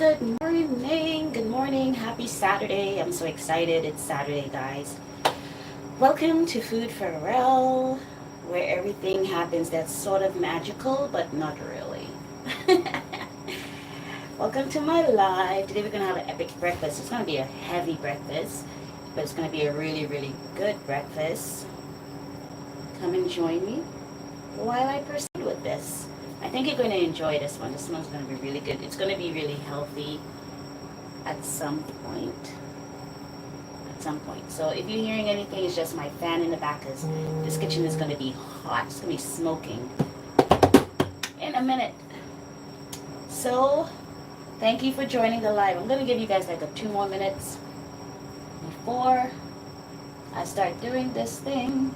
Good morning. Good morning. Happy Saturday. I'm so excited. It's Saturday, guys. Welcome to Food-Farrell, where everything happens that's sort of magical, but not really. Welcome to my live. Today we're going to have an epic breakfast. It's going to be a heavy breakfast, but it's going to be a really, really good breakfast. Come and join me while I proceed with this. I think you're going to enjoy this one. This one's going to be really good. It's going to be really healthy at some point. So if you're hearing anything, it's just my fan in the back, because this kitchen is going to be hot. It's going to be smoking in a minute. So thank you for joining the live. I'm going to give you guys like 2 more minutes before I start doing this thing.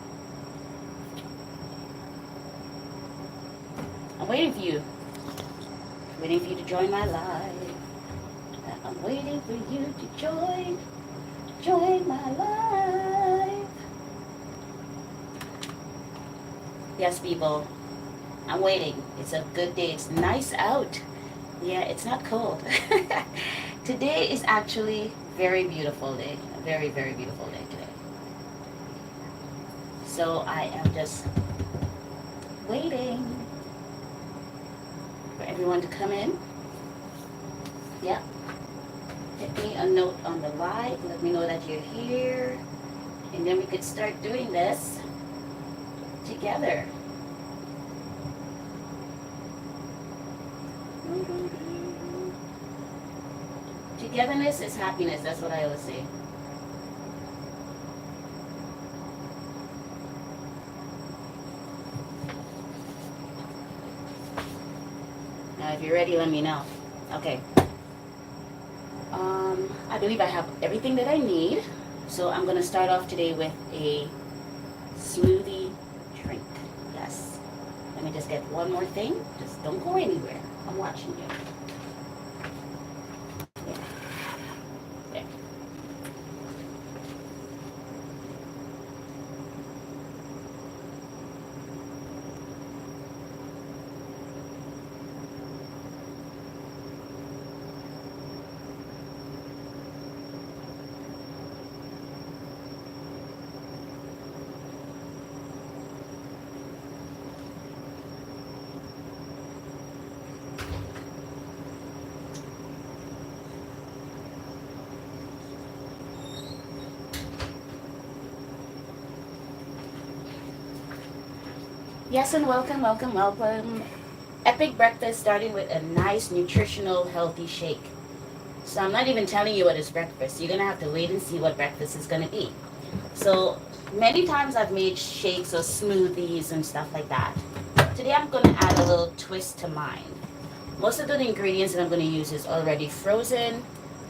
I'm waiting for you. Waiting for you to join my live. I'm waiting for you to join my live. Yes, people. I'm waiting. It's a good day. It's nice out. Yeah, it's not cold. Today is actually very beautiful day. A very, very beautiful day today. So I am just waiting for everyone to come in. Yeah. Hit me a note on the live. Let me know that you're here. And then we could start doing this together. Togetherness is happiness. That's what I always say. Now, if you're ready, let me know. Okay. I believe I have everything that I need. So I'm going to start off today with a smoothie drink. Yes. Let me just get one more thing. Just don't go anywhere. I'm watching you. Yeah. There. Yes, and welcome. Epic breakfast starting with a nice, nutritional, healthy shake. So I'm not even telling you what is breakfast. You're going to have to wait and see what breakfast is going to be. So many times I've made shakes or smoothies and stuff like that. Today I'm going to add a little twist to mine. Most of the ingredients that I'm going to use is already frozen.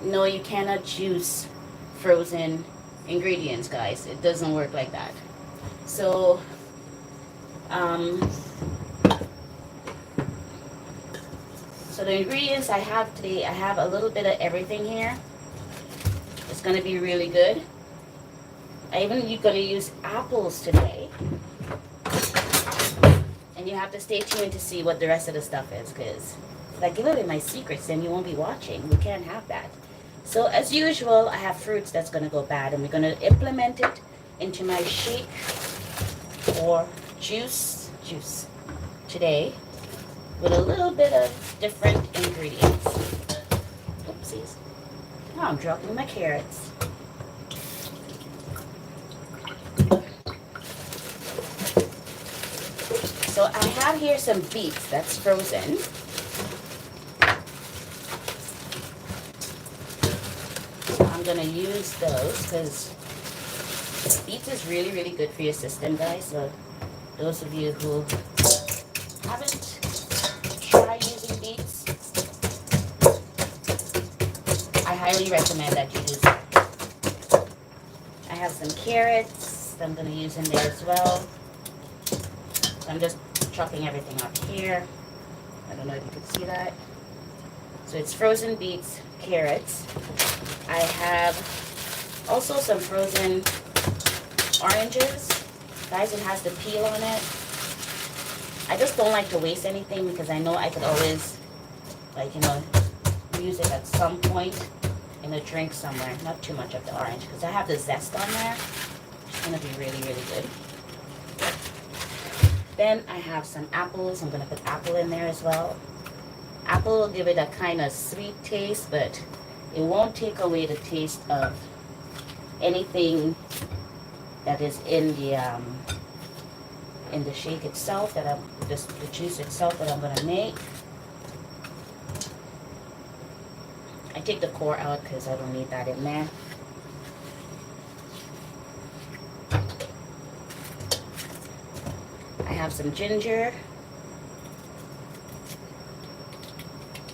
No, you cannot juice frozen ingredients, guys. It doesn't work like that. So so the ingredients I have today, I have a little bit of everything here. It's going to be really good. You're going to use apples today. And you have to stay tuned to see what the rest of the stuff is, because if I give away my secrets, then you won't be watching. We can't have that. So as usual, I have fruits that's going to go bad, and we're going to implement it into my shake or juice today with a little bit of different ingredients. Oopsies. Oh, I'm dropping my carrots. So I have here some beets that's frozen. So I'm going to use those because beets is really, really good for your system, guys. So those of you who haven't tried using beets, I highly recommend that you use it. I have some carrots that I'm going to use in there as well. So I'm just chopping everything up here. I don't know if you can see that. So it's frozen beets, carrots. I have also some frozen oranges. Guys, it has the peel on it. I just don't like to waste anything because I know I could always, like, you know, use it at some point in a drink somewhere. Not too much of the orange because I have the zest on there. It's gonna be really, really good. Then I have some apples. I'm gonna put apple in there as well. Apple will give it a kind of sweet taste, but it won't take away the taste of anything that is in the shake itself, that I'm just the juice itself that I'm gonna make. I take the core out because I don't need that in there. I have some ginger.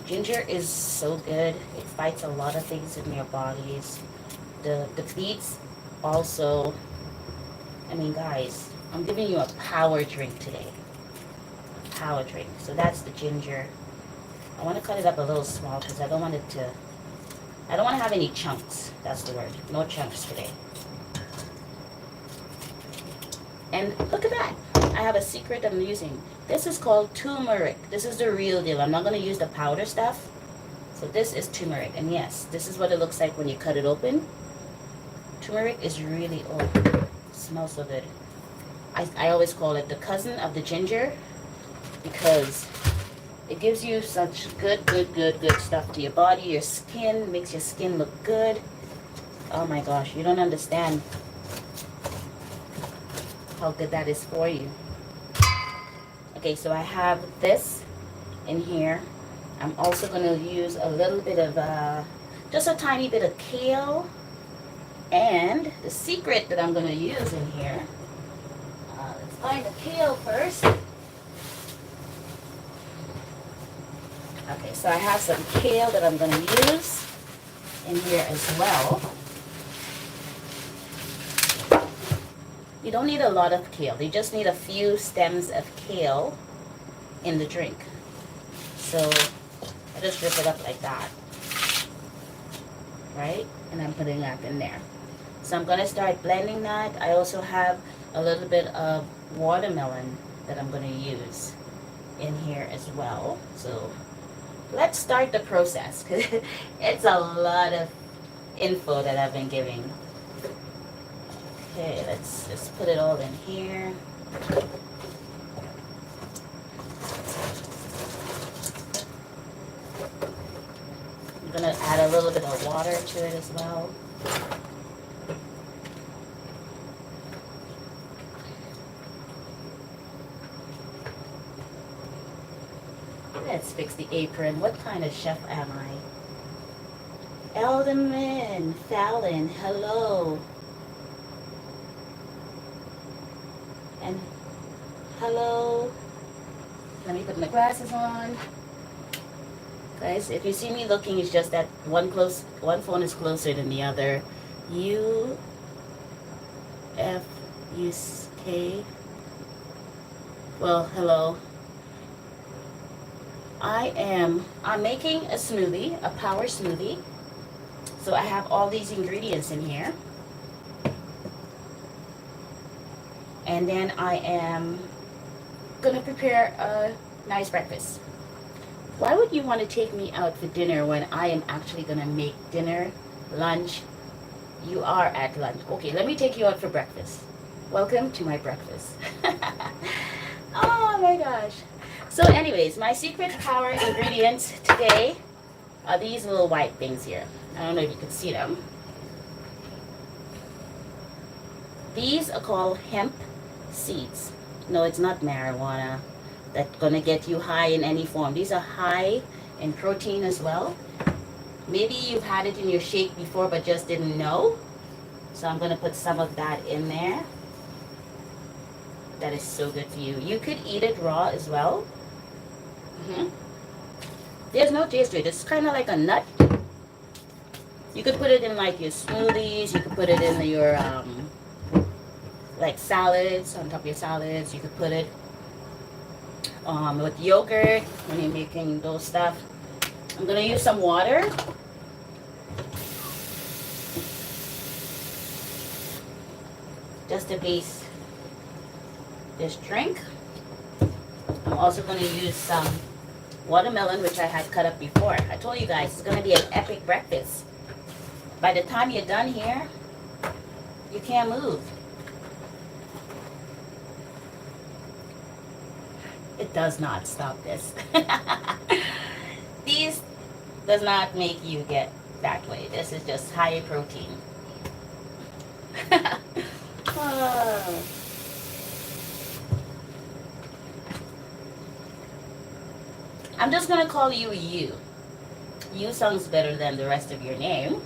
Ginger is so good. It fights a lot of things in your bodies. The beets also. I mean, guys, I'm giving you a power drink today. A power drink. So that's the ginger. I want to cut it up a little small because I don't want to have any chunks. That's the word. No chunks today. And look at that. I have a secret I'm using. This is called turmeric. This is the real deal. I'm not going to use the powder stuff. So this is turmeric. And yes, this is what it looks like when you cut it open. Turmeric is really, oh, it smells so good. I always call it the cousin of the ginger because it gives you such good stuff to your body, your skin, makes your skin look good. Oh my gosh, you don't understand how good that is for you. Okay, so I have this in here. I'm also going to use a little bit of, just a tiny bit of kale. And the secret that I'm going to use in here, let's find the kale first. Okay, so I have some kale that I'm going to use in here as well. You don't need a lot of kale. You just need a few stems of kale in the drink. So I just rip it up like that. Right? And I'm putting that in there. So I'm going to start blending that. I also have a little bit of watermelon that I'm going to use in here as well. So let's start the process because it's a lot of info that I've been giving. Okay, let's just put it all in here. I'm going to add a little bit of water to it as well. Let's fix the apron. What kind of chef am I? Alderman Fallon, hello. And hello. Let me put my glasses on. Guys, if you see me looking, it's just that one phone is closer than the other. UFUK. Well, hello. I'm making a smoothie, a power smoothie. So I have all these ingredients in here. And then I am gonna prepare a nice breakfast. Why would you want to take me out for dinner when I am actually gonna make dinner, lunch? You are at lunch. Okay, let me take you out for breakfast. Welcome to my breakfast. Oh my gosh. So anyways, my secret power ingredients today are these little white things here. I don't know if you can see them. These are called hemp seeds. No, it's not marijuana that's gonna get you high in any form. These are high in protein as well. Maybe you've had it in your shake before but just didn't know. So I'm gonna put some of that in there. That is so good for you. You could eat it raw as well. There's no taste to it. It's kind of like a nut. You could put it in like your smoothies. You could put it in your like salads, on top of your salads. You could put it with yogurt when you're making those stuff. I'm gonna use some water. Just to base this drink. I'm also gonna use some watermelon, which I had cut up before. I told you guys it's gonna be an epic breakfast. By the time you're done here, you can't move. It does not stop this. These does not make you get that way. This is just high protein. Oh. I'm just gonna call you you. You sounds better than the rest of your name.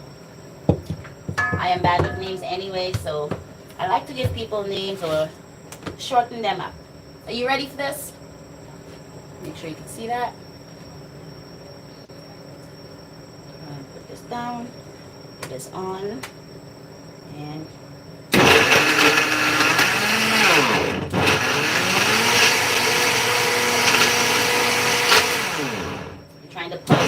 I am bad with names anyway, so I like to give people names or shorten them up. Are you ready for this? Make sure you can see that. Put this down, put this on, and I'm trying to pulse.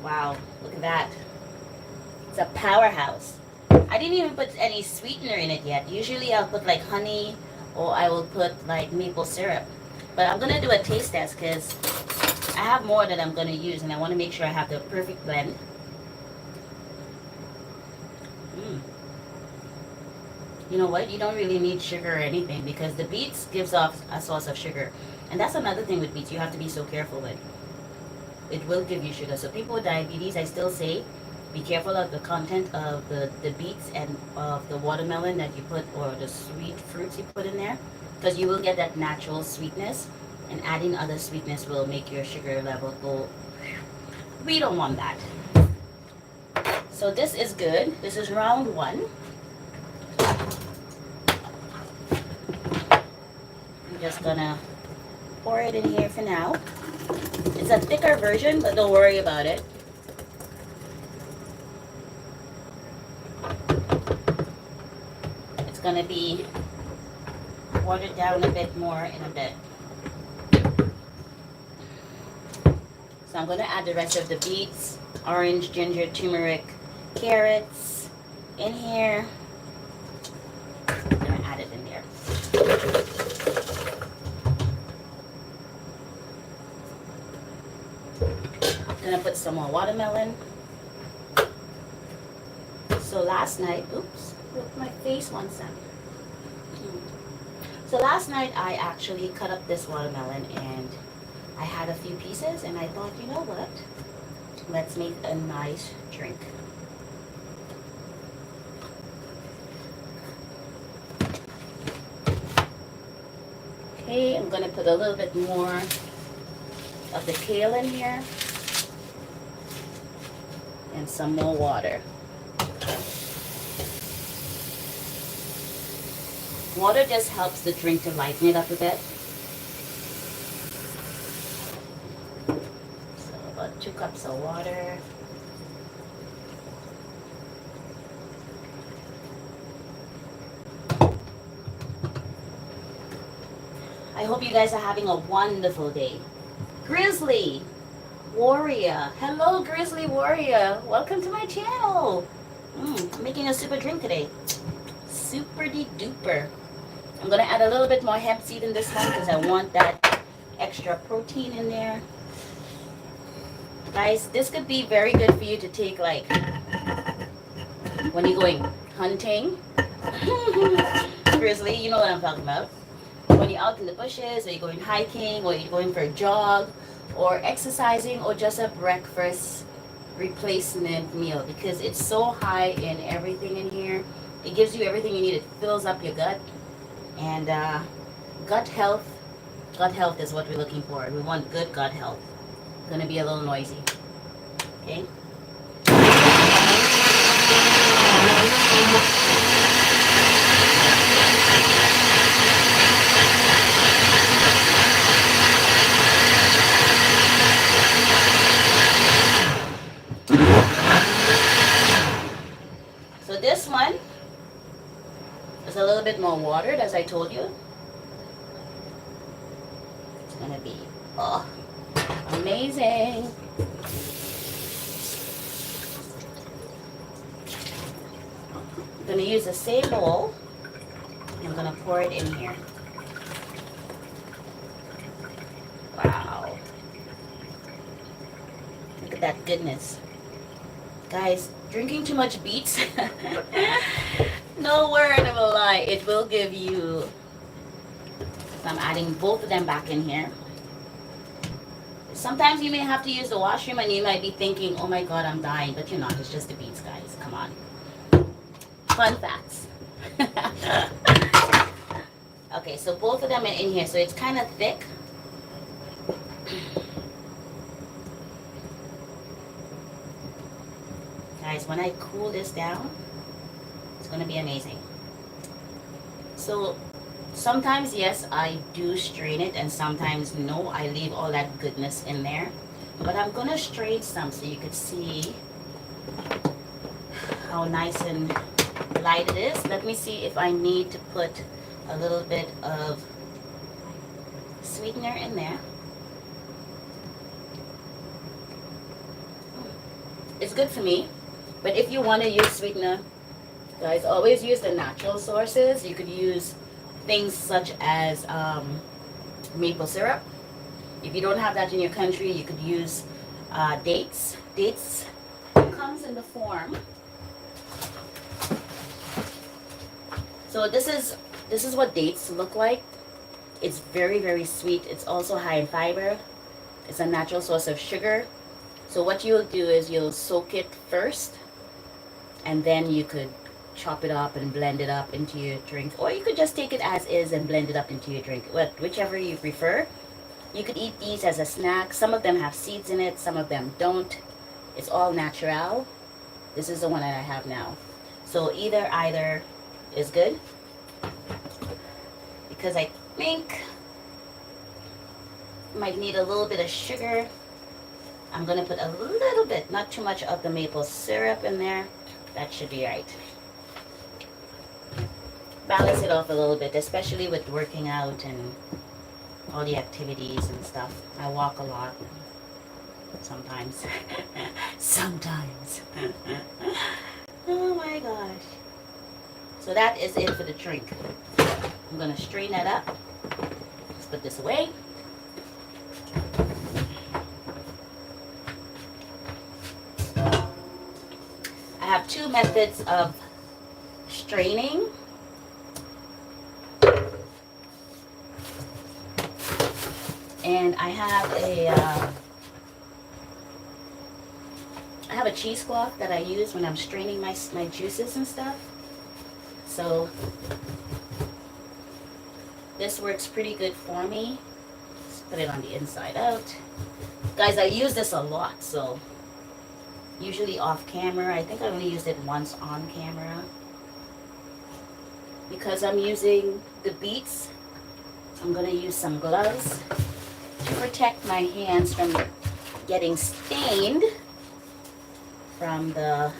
Wow, look at that. It's a powerhouse. I didn't even put any sweetener in it yet. Usually I'll put like honey or I will put like maple syrup. But I'm going to do a taste test because I have more that I'm going to use and I want to make sure I have the perfect blend. You know what? You don't really need sugar or anything because the beets gives off a source of sugar. And that's another thing with beets you have to be so careful with. It will give you sugar. So people with diabetes, I still say, be careful of the content of the beets and of the watermelon that you put or the sweet fruits you put in there. Because you will get that natural sweetness. And adding other sweetness will make your sugar level go. We don't want that. So this is good. This is round one. I'm just gonna pour it in here for now. It's a thicker version, but don't worry about it. It's gonna be watered down a bit more in a bit. So I'm gonna add the rest of the beets, orange, ginger, turmeric, carrots in here. I'm gonna add it in there. Gonna put some more watermelon. So last night, oops, look, my face wants some. So last night I actually cut up this watermelon and I had a few pieces and I thought, you know what? Let's make a nice drink. Okay, I'm gonna put a little bit more of the kale in here. And some more water. Water just helps the drink to lighten it up a bit. So about 2 cups of water. I hope you guys are having a wonderful day. Grizzly Warrior. Hello, Grizzly Warrior. Welcome to my channel. I'm making a super drink today. Super de duper. I'm going to add a little bit more hemp seed in this one because I want that extra protein in there. Guys, this could be very good for you to take like when you're going hunting. Grizzly, you know what I'm talking about. When you're out in the bushes or you're going hiking or you're going for a jog, or exercising, or just a breakfast replacement meal because it's so high in everything in here. It gives you everything you need. It fills up your gut. And gut health is what we're looking for. We want good gut health. It's gonna be a little noisy. Okay? one is a little bit more watered, as I told you. It's gonna be amazing. I'm gonna use the same bowl. I'm gonna pour it in here. Wow. Look at that goodness. Guys, drinking too much beets, no word of a lie, it will give you. So I'm adding both of them back in here. Sometimes you may have to use the washroom and you might be thinking, oh my god, I'm dying, but you're not. It's just the beets, guys. Come on. Fun facts. Okay, so both of them are in here, so it's kind of thick. Guys, when I cool this down, it's going to be amazing. So sometimes, yes, I do strain it, and sometimes no, I leave all that goodness in there. But I'm going to strain some so you could see how nice and light it is. Let me see if I need to put a little bit of sweetener in there. It's good for me. But if you want to use sweetener, guys, always use the natural sources. You could use things such as maple syrup. If you don't have that in your country, you could use dates. Dates comes in the form. So this is what dates look like. It's very, very sweet. It's also high in fiber. It's a natural source of sugar. So what you'll do is you'll soak it first, and then you could chop it up and blend it up into your drink, or you could just take it as is and blend it up into your drink, whichever you prefer. You could eat these as a snack. Some of them have seeds in it, some of them don't. It's all natural. This is the one that I have now. So either is good, because I think I might need a little bit of sugar. I'm going to put a little bit, not too much, of the maple syrup in there. That should be right. Balance it off a little bit, especially with working out and all the activities and stuff. I walk a lot. Sometimes. Sometimes. Oh my gosh. So that is it for the drink. I'm going to strain that up. Let's put this away. I have two methods of straining. And I have a cheesecloth that I use when I'm straining my juices and stuff. So this works pretty good for me. Let's put it on the inside out. Guys, I use this a lot, so usually off camera. I think I only used it once on camera. Because I'm using the beets, I'm going to use some gloves to protect my hands from getting stained from the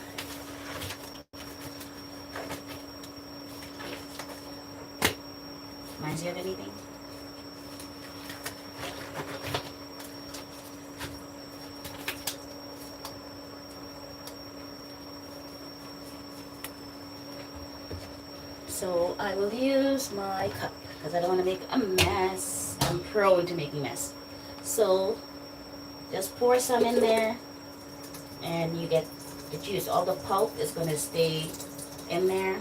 reminds you of anything? So I will use my cup because I don't want to make a mess. I'm prone to making mess. So just pour some in there and you get the juice. All the pulp is going to stay in there.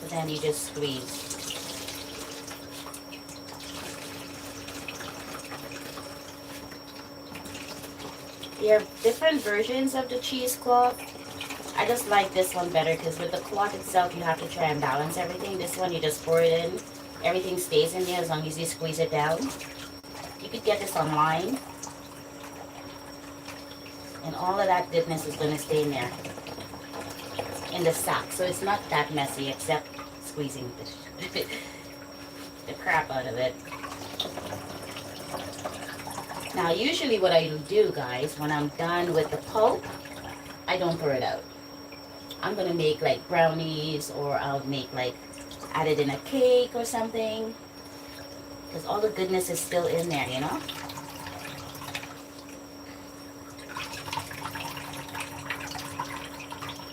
So then you just squeeze. There are different versions of the cheesecloth. I just like this one better because with the cloth itself, you have to try and balance everything. This one, you just pour it in. Everything stays in there as long as you squeeze it down. You could get this online. And all of that goodness is going to stay in there. In the sack. So it's not that messy except squeezing the crap out of it. Now, usually what I do, guys, when I'm done with the pulp, I don't throw it out. I'm going to make like brownies, or I'll make like, add it in a cake or something. Because all the goodness is still in there, you know?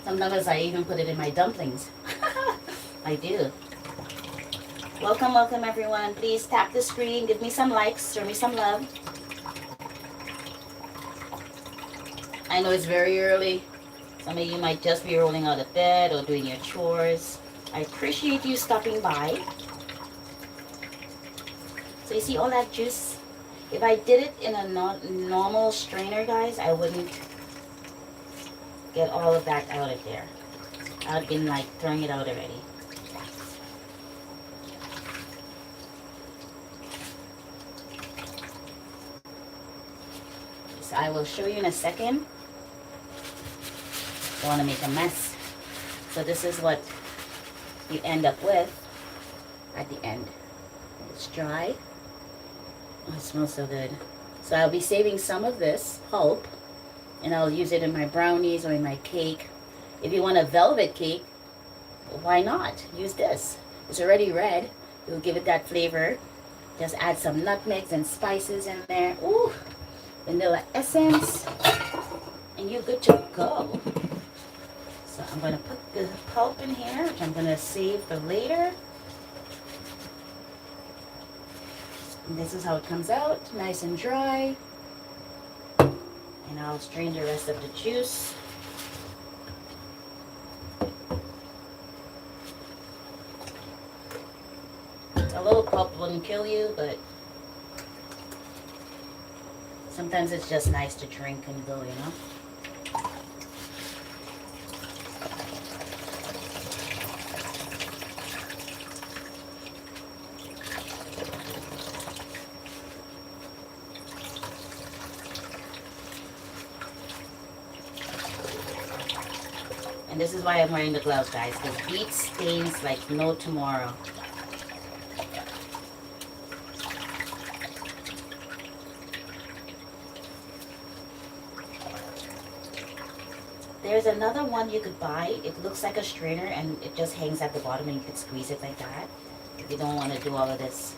Sometimes I even put it in my dumplings. I do. Welcome, welcome everyone. Please tap the screen, give me some likes, show me some love. I know it's very early. Some of you might just be rolling out of bed or doing your chores. I appreciate you stopping by. So you see all that juice? If I did it in a normal strainer, guys, I wouldn't get all of that out of there. I've been like throwing it out already. So I will show you in a second. Don't want to make a mess. So this is what you end up with at the end. It's dry. Oh, it smells so good. So I'll be saving some of this pulp, and I'll use it in my brownies or in my cake. If you want a velvet cake, why not? Use this. It's already red. It will give it that flavor. Just add some nutmegs and spices in there. Ooh, vanilla essence, and you're good to go. So I'm going to put the pulp in here, which I'm going to save for later. And this is how it comes out, nice and dry. And I'll strain the rest of the juice. A little pulp wouldn't kill you, but sometimes it's just nice to drink and go, you know? And this is why I'm wearing the gloves, guys, because beet stains like no tomorrow. There's another one you could buy. It looks like a strainer and it just hangs at the bottom and you could squeeze it like that. If you don't want to do all of this.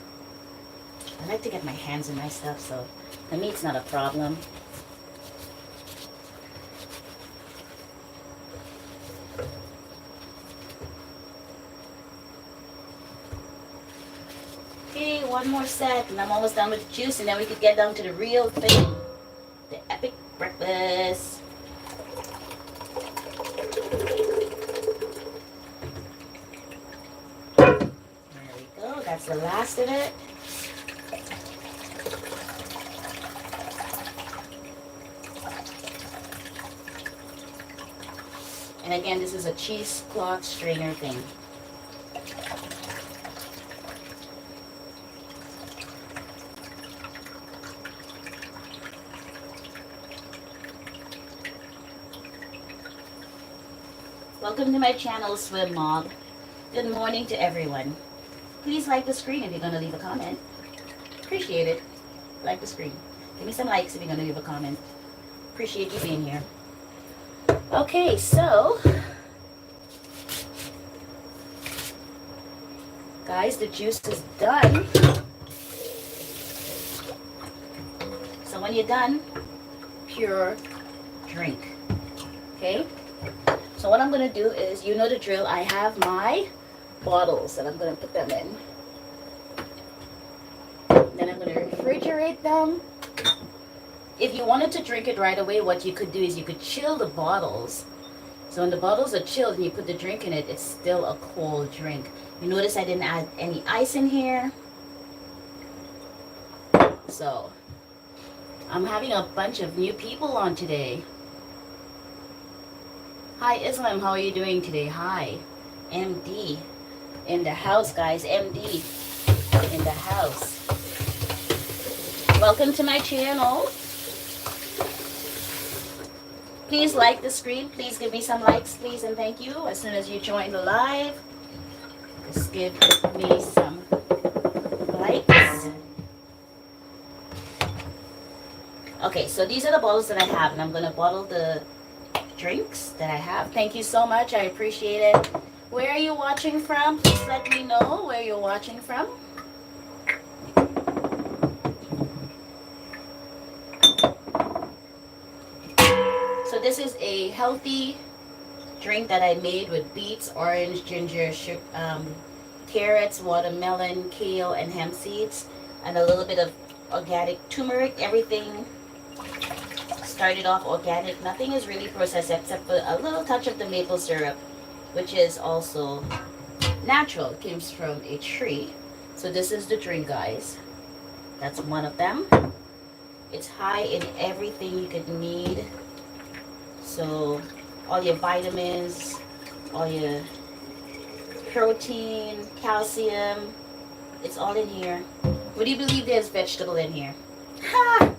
I like to get my hands in my stuff, so for me it's not a problem. Okay, one more set and I'm almost done with the juice, and then we could get down to the real thing. The epic breakfast. That's the last of it. And again, this is a cheesecloth strainer thing. Welcome to my channel, Swim Mob. Good morning to everyone. Please like the screen if you're going to leave a comment. Appreciate it. Like the screen. Give me some likes if you're going to leave a comment. Appreciate you being here. Okay, so guys, the juice is done. So when you're done, pure drink. Okay? So what I'm going to do is, you know the drill, I have my bottles and I'm going to put them in. Then I'm going to refrigerate them. If you wanted to drink it right away, what you could do is you could chill the bottles. So when the bottles are chilled and you put the drink in it, it's still a cold drink. You notice I didn't add any ice in here. So I'm having a bunch of new people on today. Hi Islam, how are you doing today? Hi. MD in the house, guys. MD in the house. Welcome to my channel. Please like the screen. Please give me some likes, please, and thank you. As soon as you join the live, just give me some Okay, so these are the bottles that I have, and I'm gonna bottle the drinks that I have. Thank you so much. I appreciate it. Where are you watching from? Please let me know where you're watching from. So this is a healthy drink that I made with beets, orange, ginger, carrots, watermelon, kale, and hemp seeds, and a little bit of organic turmeric. Everything started off organic. Nothing is really processed except for a little touch of the maple syrup, which is also natural. It comes from a tree. So this is the drink, guys. That's one of them. It's high in everything you could need. So all your vitamins, all your protein, calcium, it's all in here. Would you believe there's vegetable in here? Ha!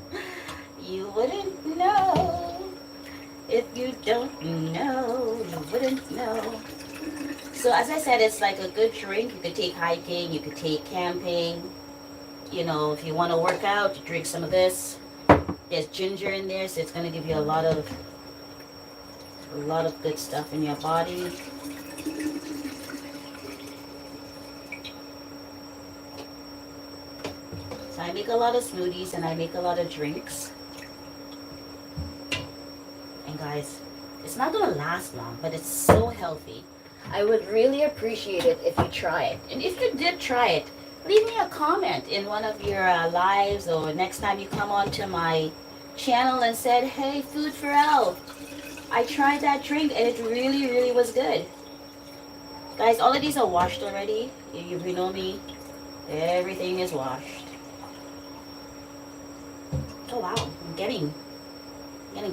You wouldn't know. If you don't know, you wouldn't know. So as I said, it's like a good drink. You could take hiking, you could take camping. You know, if you want to work out, you drink some of this. There's ginger in there, so it's going to give you a lot of good stuff in your body. So I make a lot of smoothies and I make a lot of drinks. And guys, it's not going to last long, but it's so healthy. I would really appreciate it if you try it. And if you did try it, leave me a comment in one of your lives, or next time you come onto my channel and said, hey, Food-Farrell, I tried that drink and it really, really was good. Guys, all of these are washed already. If you know me, everything is washed. Oh wow, I'm getting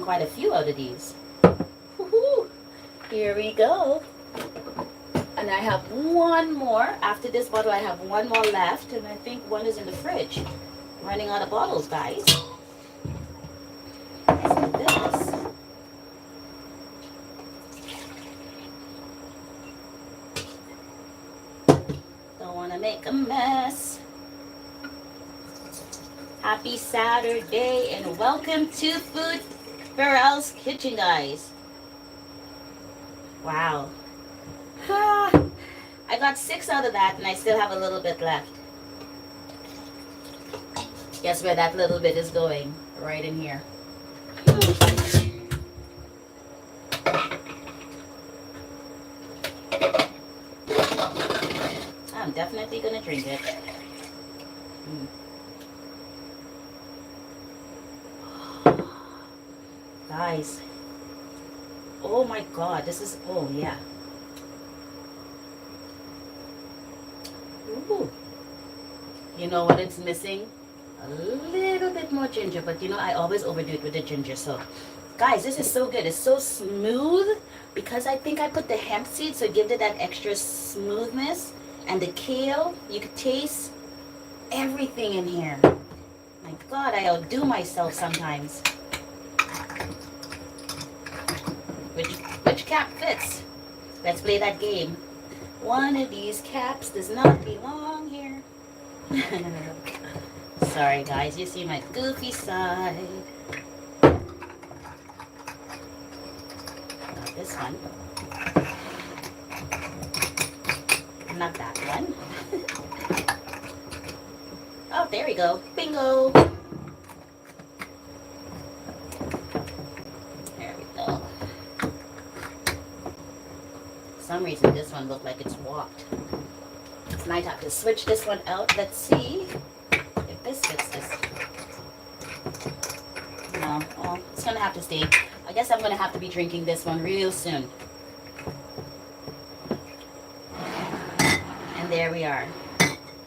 quite a few out of these. Woohoo! Here we go. And I have one more. After this bottle, I have one more left, and I think one is in the fridge. Running out of bottles, guys. Let's do this. Don't want to make a mess. Happy Saturday, and welcome to Food-Farrell's Kitchen, guys. Wow. I got 6 out of that, and I still have a little bit left. Guess where that little bit is going? Right in here. I'm definitely gonna drink it. Guys. Oh my god, this is, oh yeah. Ooh. You know what it's missing? A little bit more ginger, but you know I always overdo it with the ginger. So guys, this is so good. It's so smooth because I think I put the hemp seed, so it gives it that extra smoothness. And the kale, you could taste everything in here. My god, I outdo myself sometimes. Which cap fits? Let's play that game. One of these caps does not belong here. Sorry guys, you see my goofy side. Not this one. Not that one. Oh, there we go. Bingo. There we go. For some reason this one looked like it's warped. Might have to switch this one out. Let's see if this fits this. No, oh, it's gonna have to stay. I guess I'm gonna have to be drinking this one real soon. And there we are.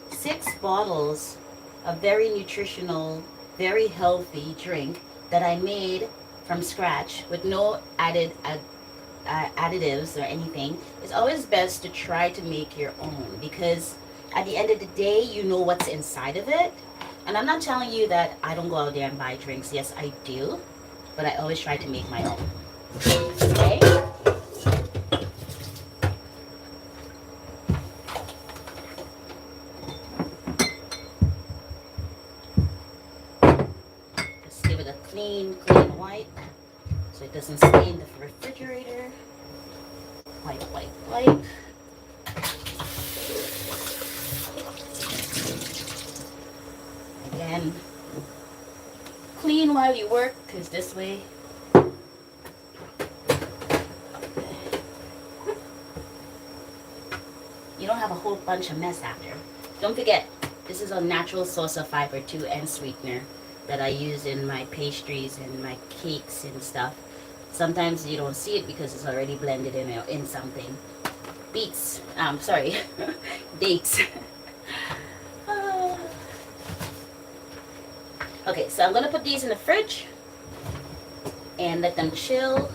6 bottles of very nutritional, very healthy drink that I made from scratch with no additives or anything. It's always best to try to make your own, because at the end of the day, you know what's inside of it. And I'm not telling you that I don't go out there and buy drinks. Yes, I do, but I always try to make my own. Okay? Just give it a clean white so it doesn't stain the refrigerator. Wipe, wipe, wipe. Again, clean while you work, because this way you don't have a whole bunch of mess after. Don't forget, this is a natural source of fiber too and sweetener that I use in my pastries and my cakes and stuff. Sometimes you don't see it because it's already blended in something. Dates. Okay, so I'm gonna put these in the fridge and let them chill.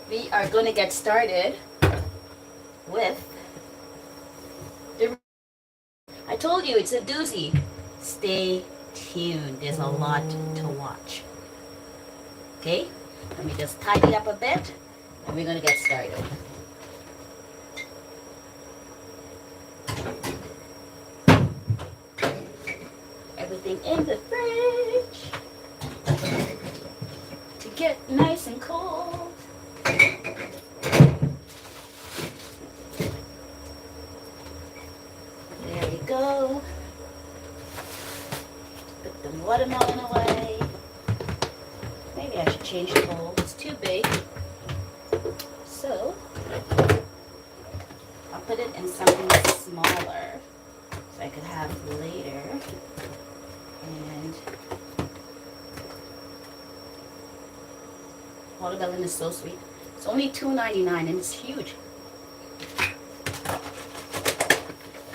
We are going to get started with the... I told you it's a doozy. Stay tuned. There's a lot to watch. Okay? Let me just tidy up a bit and we're going to get started. Everything in the fridge to get nice and cold. There we go. Put the watermelon away. Maybe I should change the bowl. It's too big. So I'll put it in something smaller so I could have later. And watermelon is so sweet. It's only $2.99 and it's huge.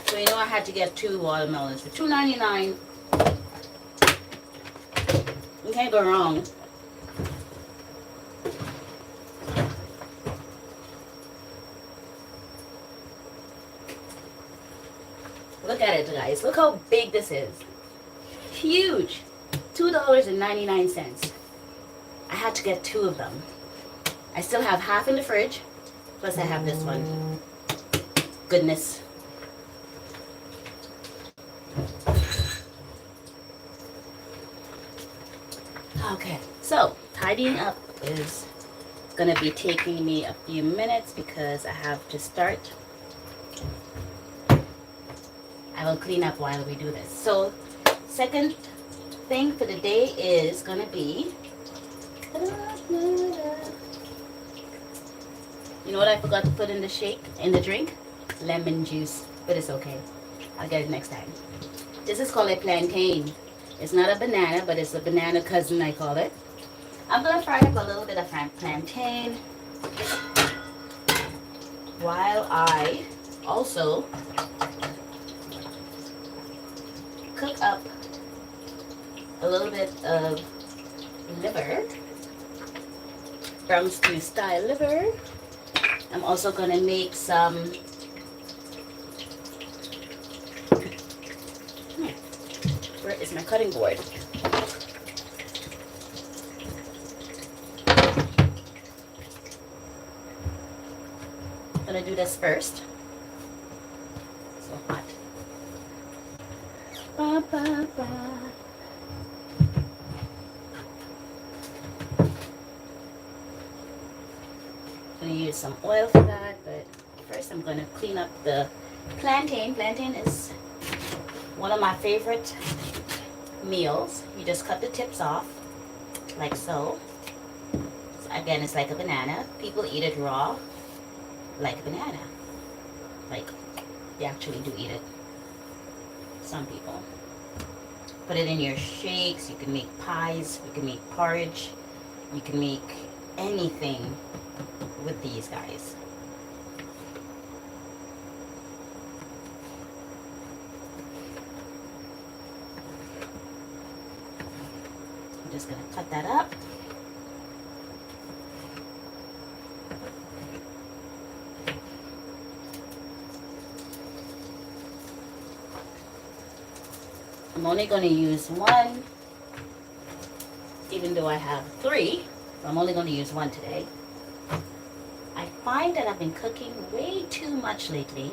So you know I had to get 2 watermelons for $2.99. You can't go wrong. Look at it, guys. Look how big this is. Huge. $2.99. I had to get 2 of them. I still have half in the fridge. Plus I have this one. Goodness. Okay, so tidying up is gonna be taking me a few minutes because I have to start. I will clean up while we do this. So second thing for the day is gonna be, you know what I forgot to put in the shake, in the drink? Lemon juice, but it's okay. I'll get it next time. This is called a plantain. It's not a banana, but it's a banana cousin, I call it. I'm gonna fry up a little bit of plantain while I also cook up a little bit of liver, brown stew style liver. I'm also gonna make some where is my cutting board? I'm gonna do this first. So hot. Ba, ba, ba. I'm gonna use some oil for that, but first I'm gonna clean up the plantain. Plantain is one of my favorite meals. You just cut the tips off like so. Again, it's like a banana. People eat it raw like a banana. Like, they actually do eat it. Some people. Put it in your shakes. You can make pies. You can make porridge. You can make anything with these guys. I'm just gonna cut that up. I'm only going to use one even though I have 3. I'm only going to use 1 today. I find that I've been cooking way too much lately.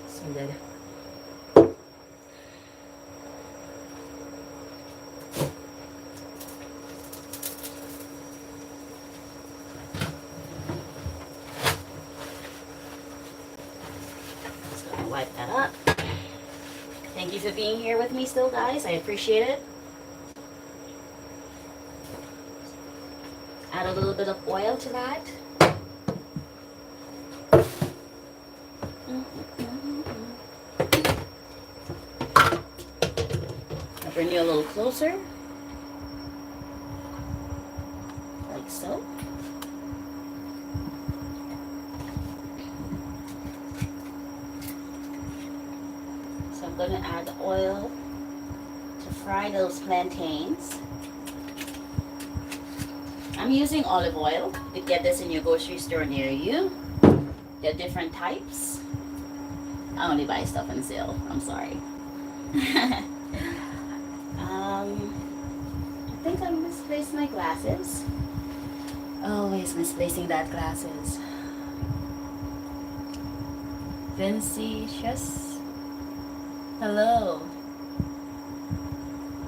So good. Just gonna wipe that up. Thank you for being here with me still, guys. I appreciate it. Add a little bit of oil to that. I'll bring you a little closer. Like so. So I'm going to add the oil to fry those plantains. I'm using olive oil. You can get this in your grocery store near you. There are different types. I only buy stuff on sale. I'm sorry. I think I misplaced my glasses. Always misplacing that glasses. Vincious. Hello.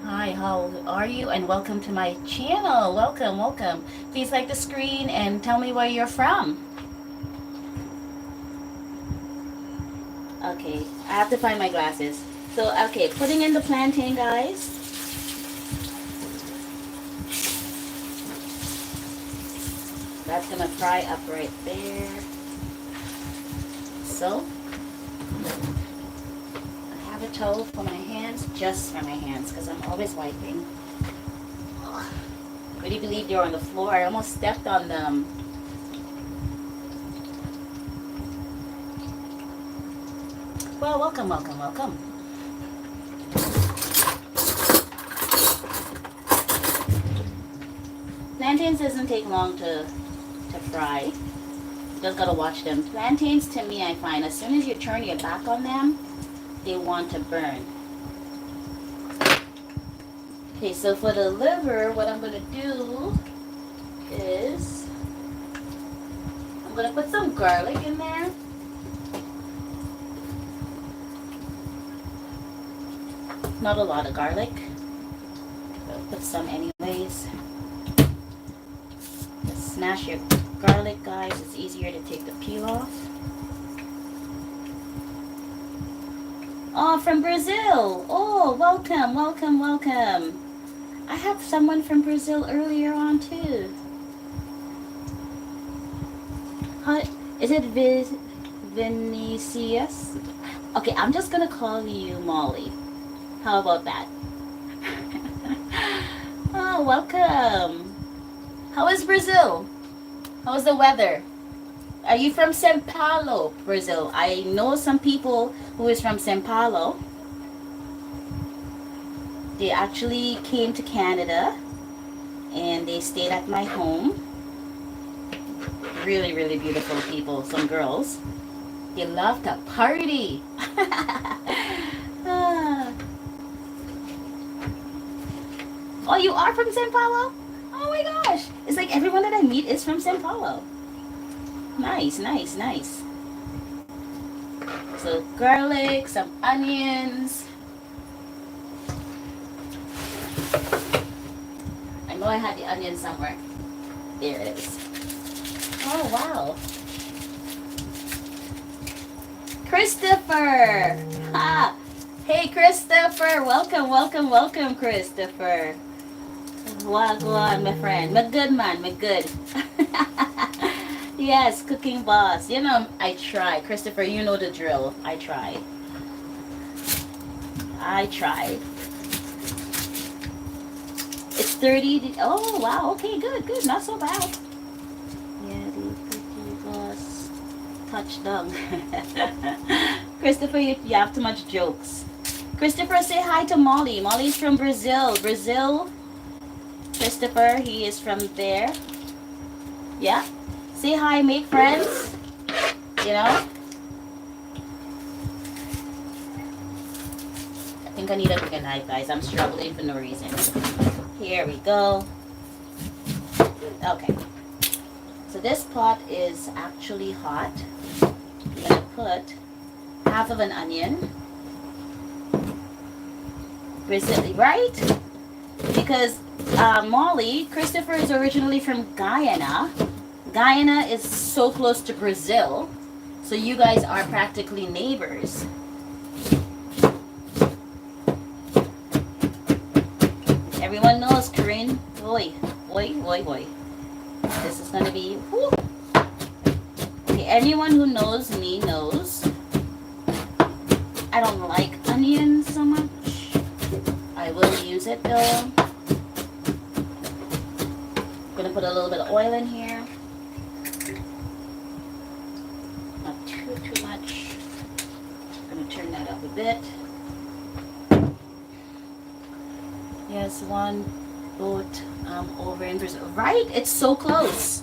Hi, how are you? And welcome to my channel. Welcome, welcome. Please like the screen and tell me where you're from. Okay, I have to find my glasses. So, okay, putting in the plantain, guys. That's gonna fry up right there. So, I have a towel for my hands, just for my hands, because I'm always wiping. Would you believe they're on the floor? I almost stepped on them. Well, welcome, welcome, welcome. Plantains doesn't take long to fry. You just gotta watch them. Plantains, to me, I find as soon as you turn your back on them, they want to burn. Okay, so for the liver, what I'm gonna do is I'm gonna put some garlic in there. Not a lot of garlic. I'll put some anyways. Just smash your garlic, guys. It's easier to take the peel off. Oh, from Brazil. Oh, welcome, welcome, welcome. I have someone from Brazil earlier on too. Hi, is it Vinicius? Okay, I'm just gonna call you Molly. How about that? Oh, welcome. How is Brazil? How is the weather? Are you from São Paulo, Brazil? I know some people who is from São Paulo. They actually came to Canada and they stayed at my home. Really, really beautiful people, some girls. They love to party. Oh, you are from São Paulo? Oh my gosh. It's like everyone that I meet is from São Paulo. Nice, nice, nice. So garlic, some onions. I know I had the onion somewhere. There it is. Oh, wow. Christopher. Ha. Hey, Christopher. Welcome, welcome, welcome, Christopher. Wagwan, my friend. My good man, my good. Yes, cooking boss. You know, I try. Christopher, you know the drill. I try. I try. It's 30. Oh, wow. Okay, good, good. Not so bad. Yeah, the cooking boss. Touchdown. Christopher, you have too much jokes. Christopher, say hi to Molly. Molly's from Brazil. Brazil. Christopher, he is from there. Yeah. Say hi, make friends. You know. I think think I need a bigger knife, guys. I'm struggling for no reason. Here we go. Okay. So this pot is actually hot. I'm going to put half of an onion. Brazil, right? Because Molly, Christopher is originally from Guyana. Guyana is so close to Brazil. So you guys are practically neighbors. Everyone knows, Corinne. Boy, boy, boy, boy. This is going to be... Whoo. Okay, anyone who knows me knows I don't like onions so much. I will use it though. I'm going to put a little bit of oil in here. Not too much. I'm going to turn that up a bit. Yes, one boat over in Brazil. Right? It's so close.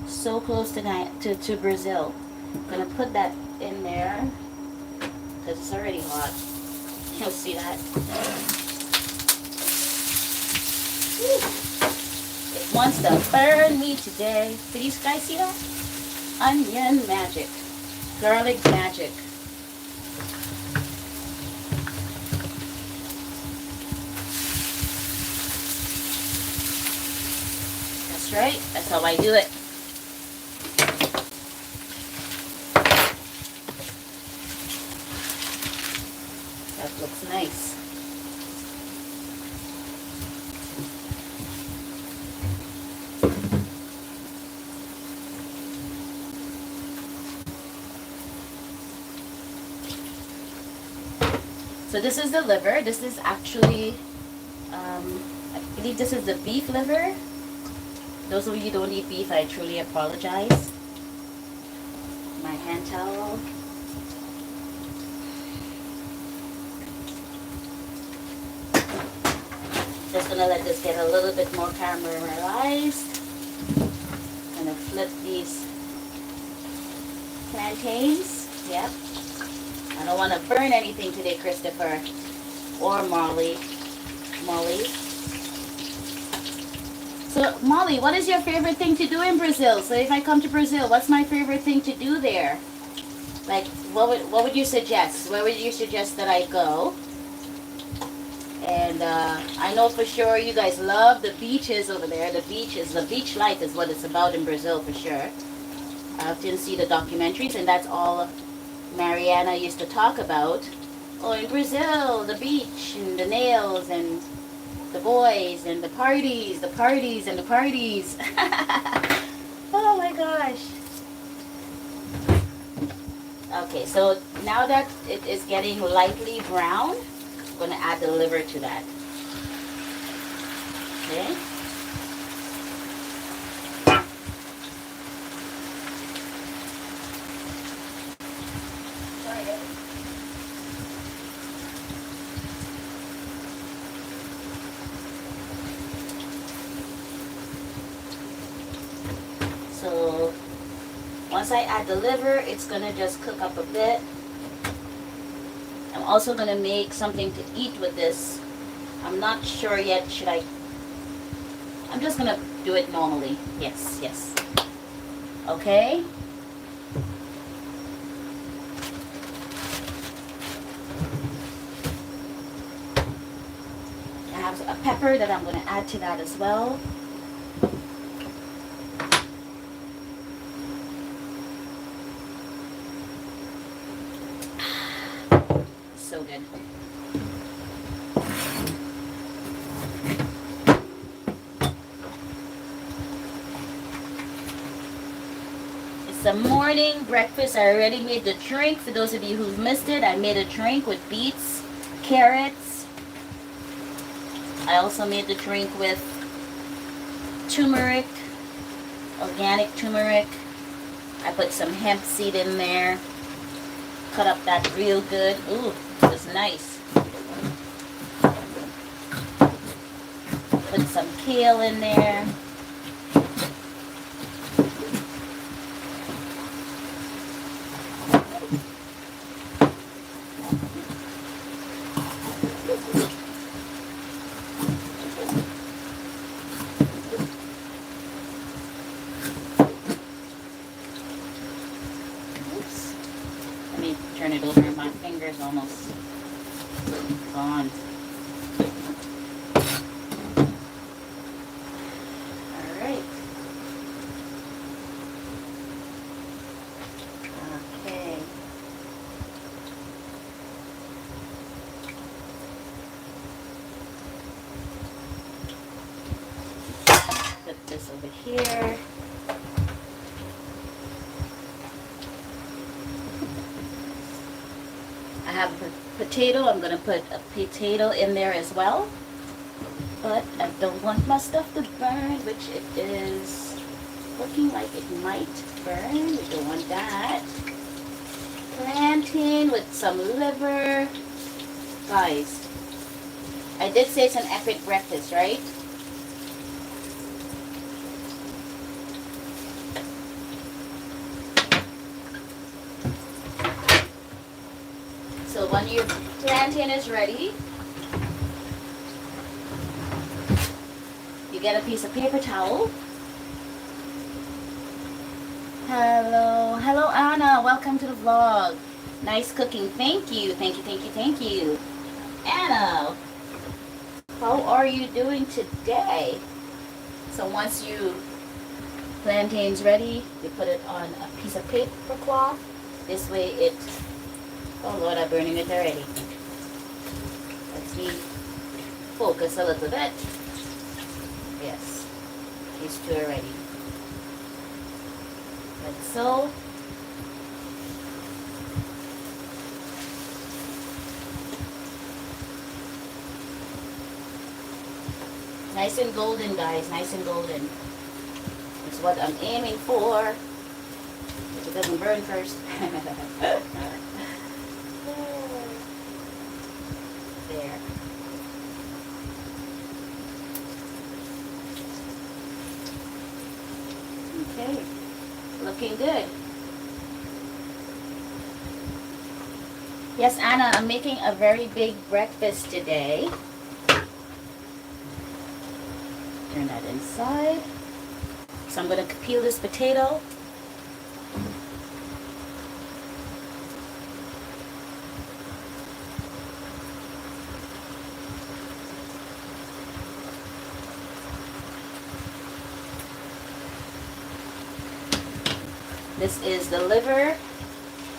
So close to Brazil. I'm going to put that in there because it's already hot. You'll see that. Whew. It wants to burn me today. Did you guys see that? Onion magic. Garlic magic. That's right. That's how I do it. That looks nice. So this is the liver. This is actually, I believe this is the beef liver. Those of you who don't eat beef, I truly apologize. My hand towel. Just gonna let this get a little bit more caramelized. Gonna flip these plantains. Yep. I don't want to burn anything today, Christopher or Molly. So, Molly, what is your favorite thing to do in Brazil? So, if I come to Brazil, what's my favorite thing to do there? Like, what would you suggest? Where would you suggest that I go? And I know for sure you guys love the beaches over there. The beach life is what it's about in Brazil for sure. I often see the documentaries, and that's all Mariana used to talk about. Oh, in Brazil, the beach and the nails and the boys and the parties and the parties. Oh my gosh. Okay, so now that it is getting lightly brown, I'm going to add the liver to that. Okay. So once I add the liver, it's gonna just cook up a bit. I'm also gonna make something to eat with this. I'm not sure yet. I'm just gonna do it normally. Yes. Okay. I have a pepper that I'm gonna add to that as well. So good. It's a morning breakfast. I already made the drink. For those of you who've missed it, I made a drink with beets, carrots. I also made the drink with turmeric, organic turmeric. I put some hemp seed in there. Cut up that real good. Ooh, it was nice. Put some kale in there. burner. Don't hurt my fingers, almost gone. Alright. Okay. Put this over here. I have a potato. I'm going to put a potato in there as well. But I don't want my stuff to burn, which it is looking like it might burn. We don't want that. Plantain with some liver. Guys, I did say it's an epic breakfast, right? So when your plantain is ready, you get a piece of paper towel. Hello Anna, welcome to the vlog. Nice cooking, thank you. Anna, how are you doing today? So once you plantain's ready, you put it on a piece of paper cloth. This way it, oh Lord, I'm burning it already. Let's see, focus a little bit. Yes, these two are ready. Like so. Nice and golden, guys, nice and golden. That's what I'm aiming for. If it doesn't burn first. There. Okay, looking good. Yes, Anna, I'm making a very big breakfast today. Turn that inside. So I'm going to peel this potato. This is the liver.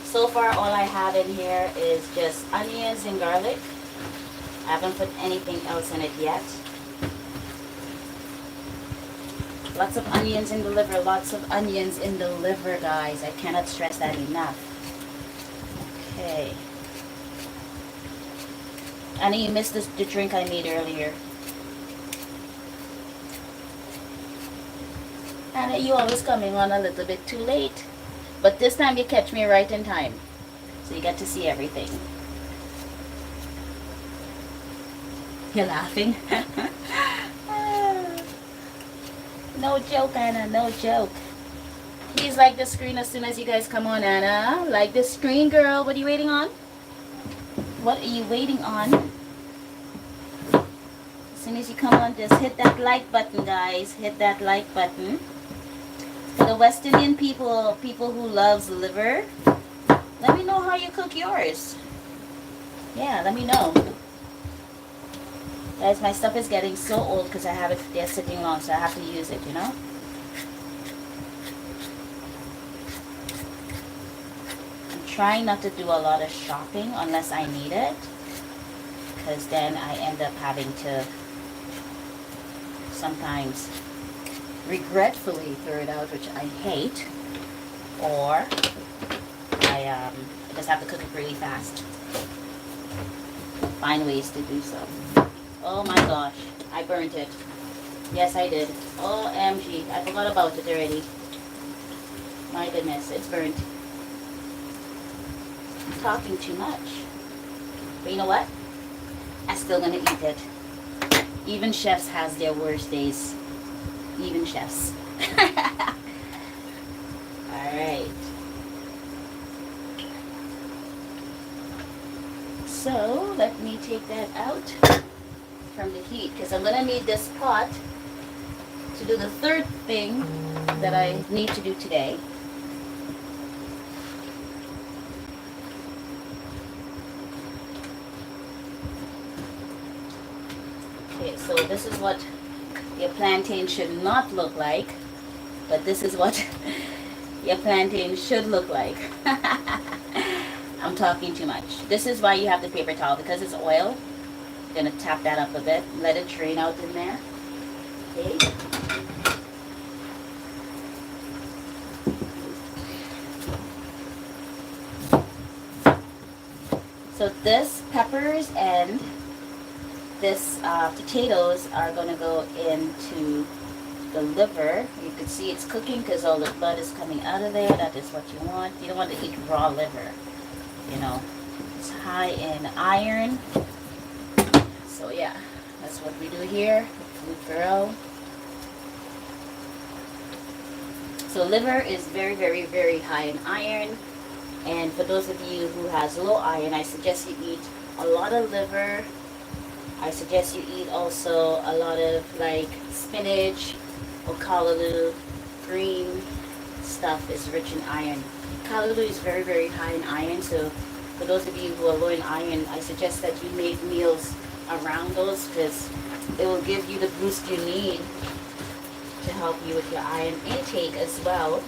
So far all I have in here is just onions and garlic. I haven't put anything else in it yet. Lots of onions in the liver, lots of onions in the liver, guys. I cannot stress that enough. Okay. Anna, you missed the drink I made earlier. Anna, you always coming on a little bit too late. But this time you catch me right in time. So you get to see everything. You're laughing? No joke, Anna, no joke. Please like the screen as soon as you guys come on, Anna. Like the screen, girl. What are you waiting on? What are you waiting on? As soon as you come on, just hit that like button, guys. Hit that like button. For the West Indian people who loves liver, let me know how you cook yours. Yeah, let me know. Guys, my stuff is getting so old because I have it there sitting long, so I have to use it, you know? I'm trying not to do a lot of shopping unless I need it, because then I end up having to sometimes regretfully throw it out, which I hate, or I just have to cook it really fast. Find ways to do so. Oh my gosh, I burnt it. Yes, I did. OMG, I forgot about it already. My goodness, it's burnt. I'm talking too much. But you know what? I'm still gonna eat it. Even chefs has their worst days. Even chefs. Alright. So, let me take that out from the heat, because I'm going to need this pot to do the third thing that I need to do today. So this is what your plantain should not look like, but this is what your plantain should look like. I'm talking too much. This is why you have the paper towel, because it's oil. I'm gonna tap that up a bit, let it drain out in there. Okay. So this peppers and this potatoes are gonna go into the liver. You can see it's cooking because all the blood is coming out of there. That is what you want. You don't want to eat raw liver. You know, it's high in iron. So yeah, that's what we do here. Food-Farrell. So liver is very, very, very high in iron. And for those of you who has low iron, I suggest you eat a lot of liver. I suggest you eat also a lot of like spinach or callaloo. Green stuff is rich in iron. Callaloo is very, very high in iron. So for those of you who are low in iron, I suggest that you make meals around those, because it will give you the boost you need to help you with your iron intake as well.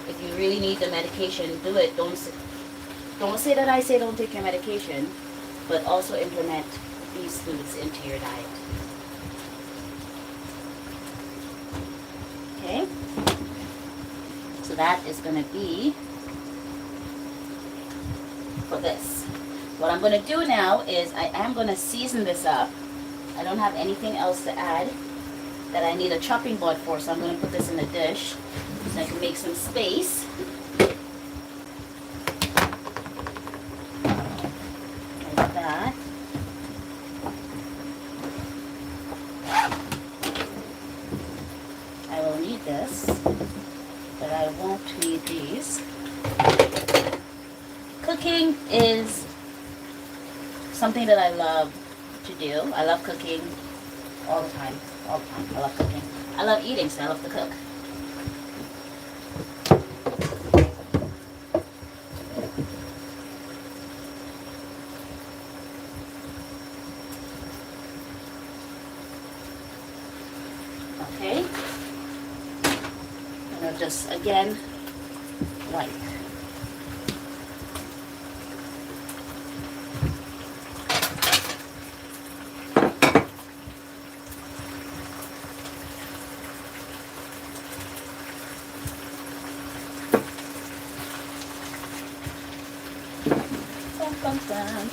If you really need the medication, do it. Don't say that I say don't take your medication, but also implement these foods into your diet. Okay? So that is going to be for this. What I'm going to do now is I am going to season this up. I don't have anything else to add that I need a chopping board for, so I'm going to put this in a dish so I can make some space. Like that. I will need this, but I won't need these. Cooking is something that I love to do. I love cooking all the time. All the time. I love cooking. I love eating, so I love to cook. Okay. And I'll just again wipe.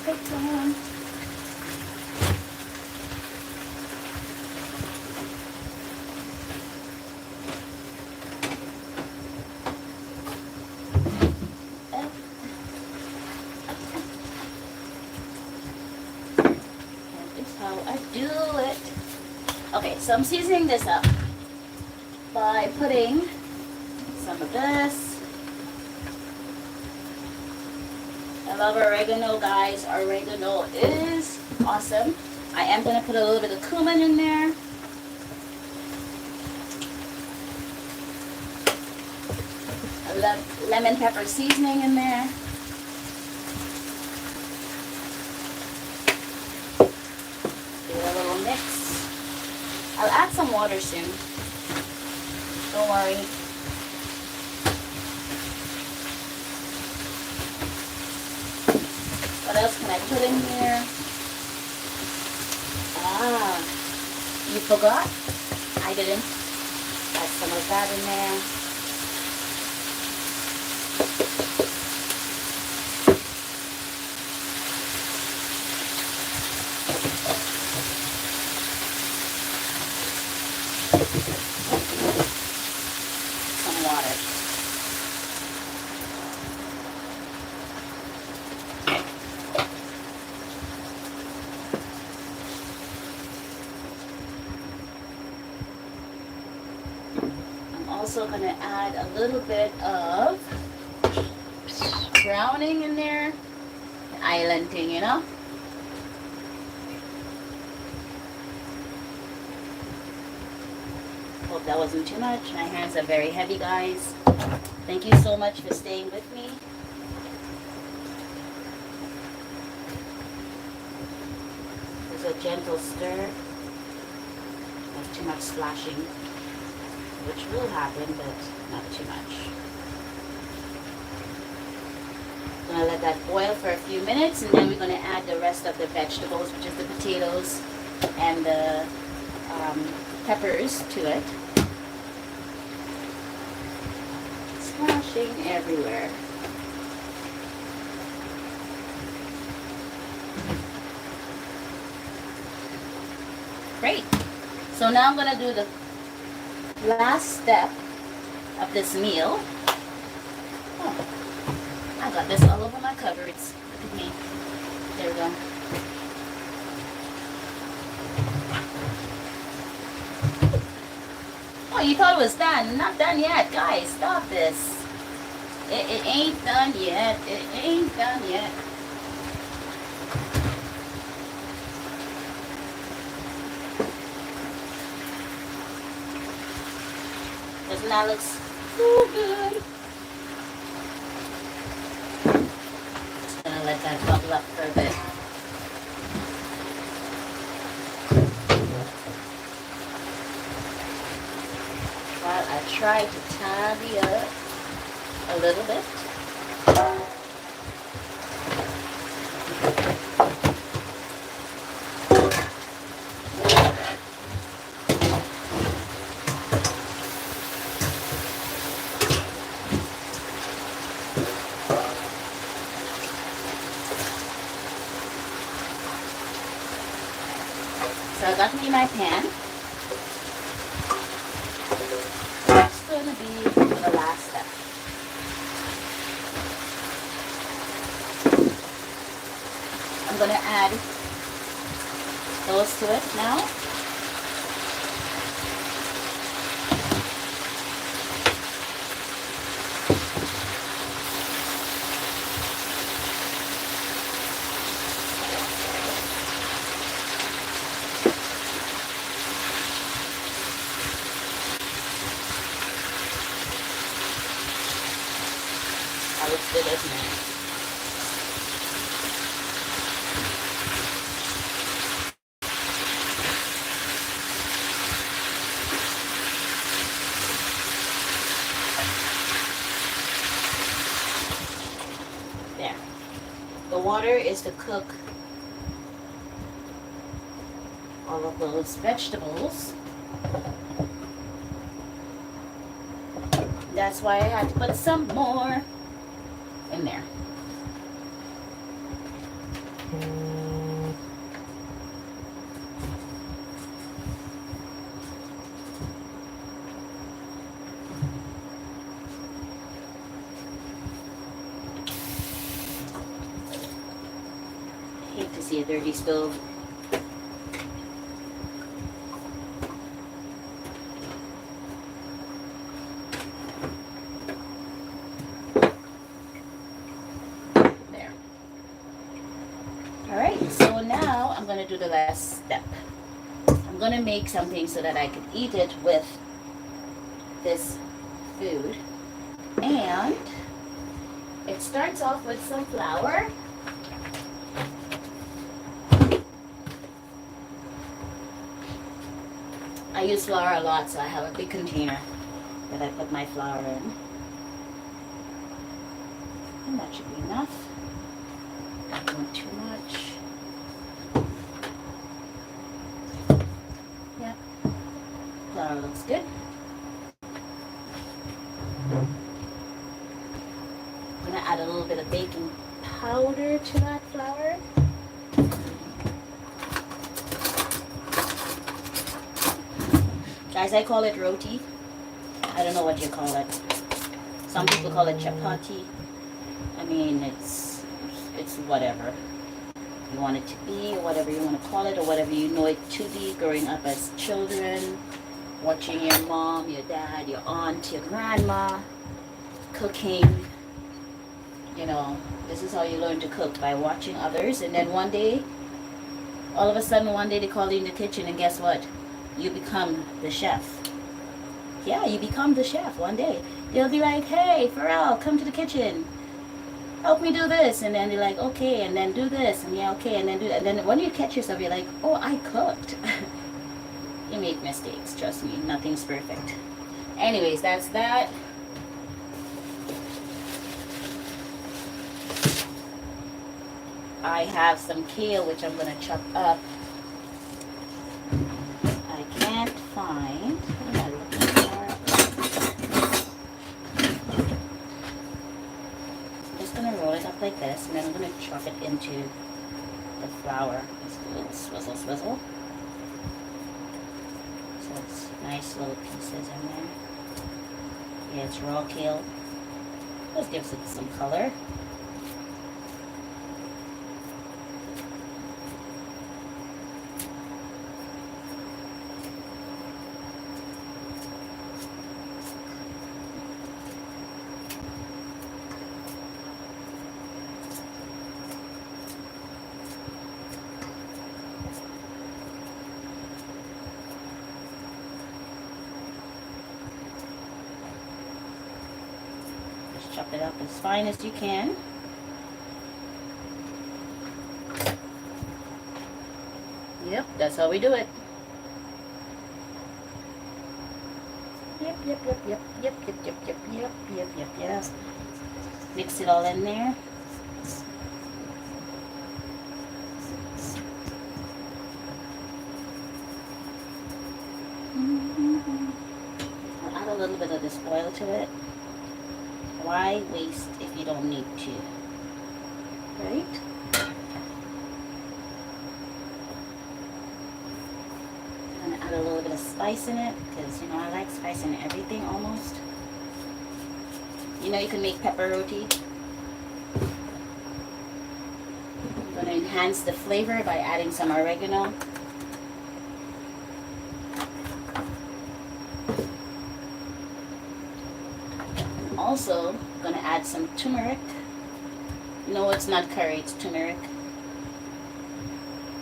Take time. That is how I do it. Okay, so I'm seasoning this up by putting some of this. I love oregano, guys. Oregano is awesome. I am going to put a little bit of cumin in there. I love lemon pepper seasoning in there. Give it a little mix. I'll add some water soon. Don't worry. What else can I put in here? Ah, you forgot? I didn't. Add some of that in there. Some water. Also going to add a little bit of browning in there, island thing, you know. Hope that wasn't too much. My hands are very heavy, guys. Thank you so much for staying with me. There's a gentle stir. too much splashing, which will happen, but not too much. Gonna let that boil for a few minutes, and then we're gonna add the rest of the vegetables, which is the potatoes and the peppers to it. Splashing everywhere. Great. So now I'm gonna do the last step of this meal. Oh, I got this all over my cupboards. Look at me. There we go. Oh, you thought it was done? Not done yet, guys. Stop this. It ain't done yet. It ain't done yet. Doesn't that look so good? Just gonna let that bubble up for a bit. While I try to tidy up a little bit. So I got me my pan. That's going to be the last step. I'm going to add those to it now. That looks good, doesn't it? There. The water is to cook all of those vegetables. That's why I had to put some more in there. I hate to see a dirty stove. Alright, so now I'm going to do the last step. I'm going to make something so that I can eat it with this food. And it starts off with some flour. I use flour a lot, so I have a big container that I put my flour in. And that should be enough. Not doing too much. Yeah, flour looks good. I'm gonna add a little bit of baking powder to that flour. Guys, I call it roti. I don't know what you call it. Some people call it chapati. I mean, it's whatever you want it to be, or whatever you want to call it, or whatever you know it to be growing up as children, watching your mom, your dad, your aunt, your grandma cooking. You know, this is how you learn to cook, by watching others. And then one day, all of a sudden one day they call you in the kitchen, and guess what? You become the chef. Yeah, you become the chef one day. They'll be like, hey, Farrell, come to the kitchen. Help me do this. And then they're like, okay, and then do this. And yeah, okay, and then do that. And then when you catch yourself, you're like, oh, I cooked. You make mistakes, trust me. Nothing's perfect. Anyways, that's that. I have some kale, which I'm going to chop up. I can't find... What am I looking for? I'm just going to roll it up like this, and then I'm going to chop it into the flour. Just a little swizzle, swizzle. So it's nice little pieces in there. Yeah, it's raw kale. Just gives it some color. Chop it up as fine as you can. Yep, that's how we do it. Yep, yep, yep, yep, yep, yep, yep, yep, yep, yep, yep, yep. Mix it all in there. I'll add a little bit of this oil to it. Why waste if you don't need to, right? I'm gonna add a little bit of spice in it because, you know, I like spice in everything almost. You know, you can make pepper roti. I'm gonna enhance the flavor by adding some oregano. Also gonna add some turmeric. No, it's not curry, it's turmeric.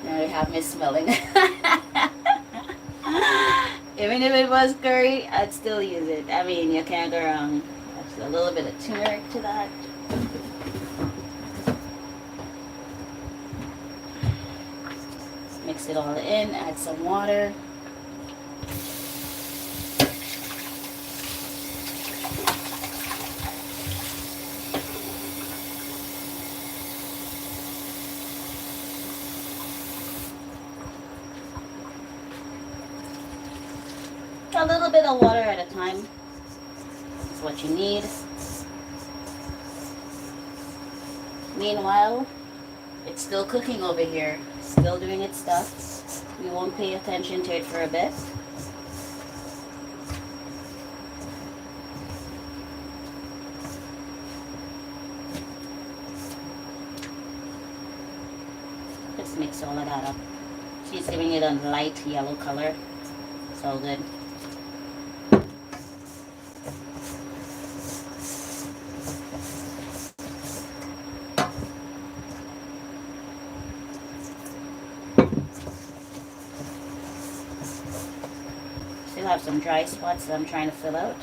Now you have me smelling. Even if it was curry, I'd still use it. I mean, you can't go wrong. That's a little bit of turmeric to that. Mix it all in, add some water. A little bit of water at a time is what you need. Meanwhile, it's still cooking over here, still doing its stuff. We won't pay attention to it for a bit. Just mix all of that up. She's giving it a light yellow color. It's all good. Still have some dry spots that I'm trying to fill out.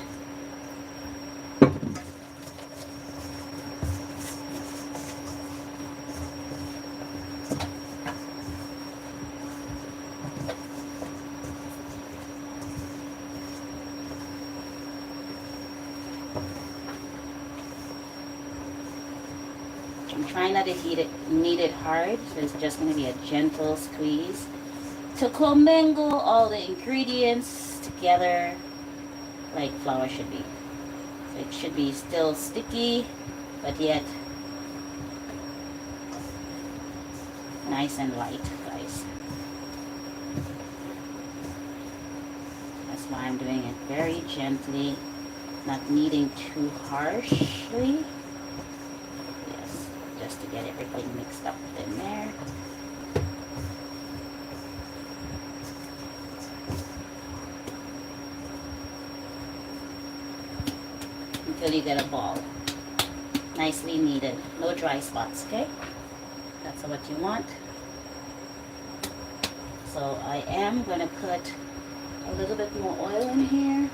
I'm trying not to knead it hard, so it's just going to be a gentle squeeze to commingle all the ingredients together like flour should be. So it should be still sticky, but yet nice and light, guys. That's why I'm doing it very gently, not kneading too harshly. Yes, just to get everything mixed up in there. Until you get a ball. Nicely kneaded. No dry spots, okay? That's what you want. So I am going to put a little bit more oil in here.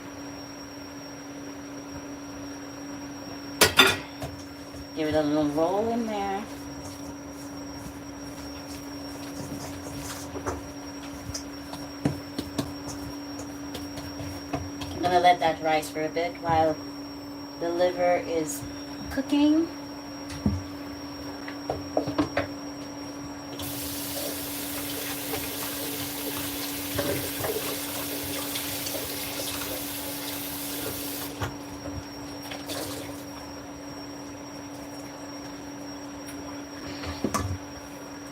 Give it a little roll in there. I'm gonna let that rise for a bit while the liver is cooking.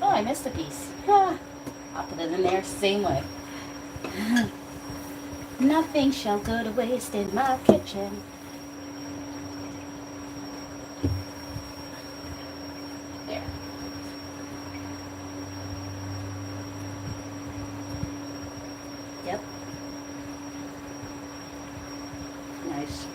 Oh, I missed a piece. Ah, I'll put it in there same way. Nothing shall go to waste in my kitchen. There. Yep. Nice.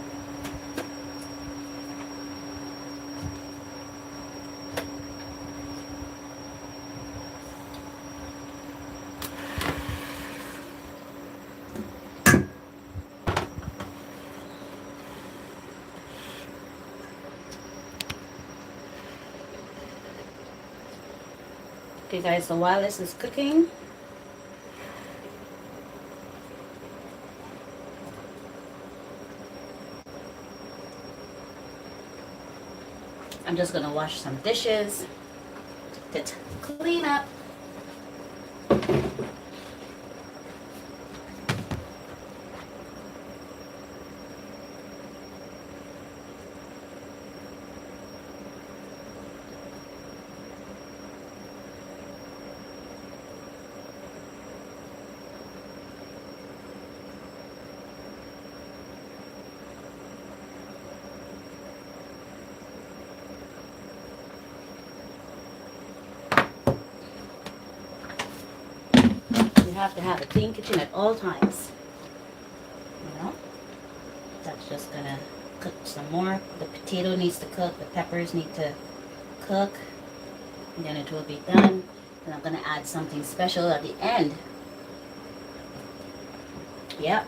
Okay guys, so while this is cooking, I'm just gonna wash some dishes to clean up. You have to have a clean kitchen at all times. You know? That's just gonna cook some more. The potato needs to cook, the peppers need to cook, and then it will be done. And I'm gonna add something special at the end. Yep.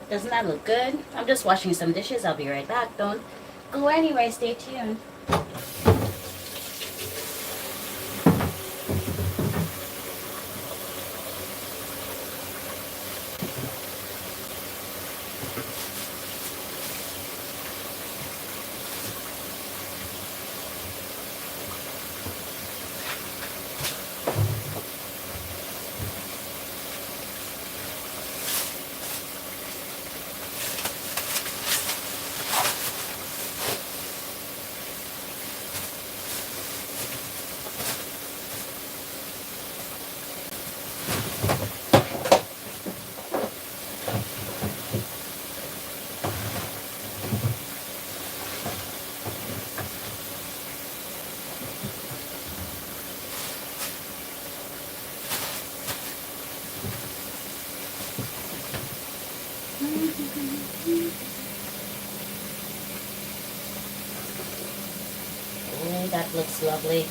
Doesn't that look good? I'm just washing some dishes. I'll be right back. Don't go anywhere. Stay tuned. that looks lovely.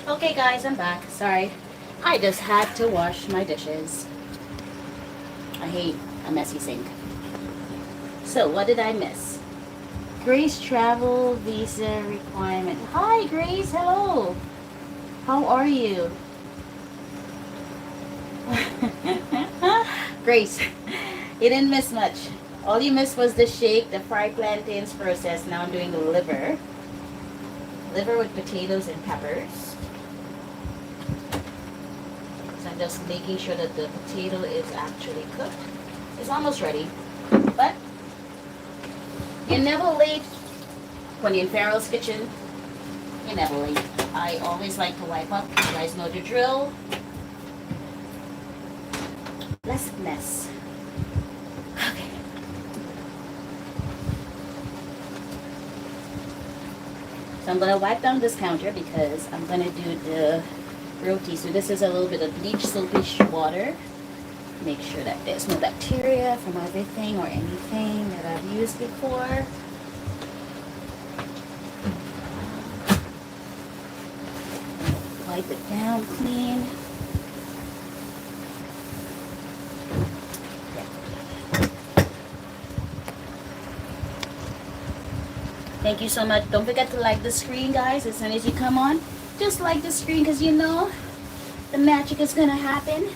Okay, guys, I'm back. Sorry. I just had to wash my dishes. I hate a messy sink. So, what did I miss? Grace travel visa requirement. Hi, Grace. Hello. How are you? Grace, you didn't miss much. All you missed was the shake, the fried plantains process. Now I'm doing the liver. Liver with potatoes and peppers. So I'm just making sure that the potato is actually cooked. It's almost ready. But you're never late when you're in Farrell's kitchen. You're never late. I always like to wipe up. You guys know the drill. Less mess. Okay. So I'm going to wipe down this counter because I'm going to do the roti. So this is a little bit of bleach soapish water. Make sure that there's no bacteria from everything or anything that I've used before. Wipe it down clean. Thank you so much. Don't forget to like the screen, guys, as soon as you come on. Just like the screen because you know the magic is going to happen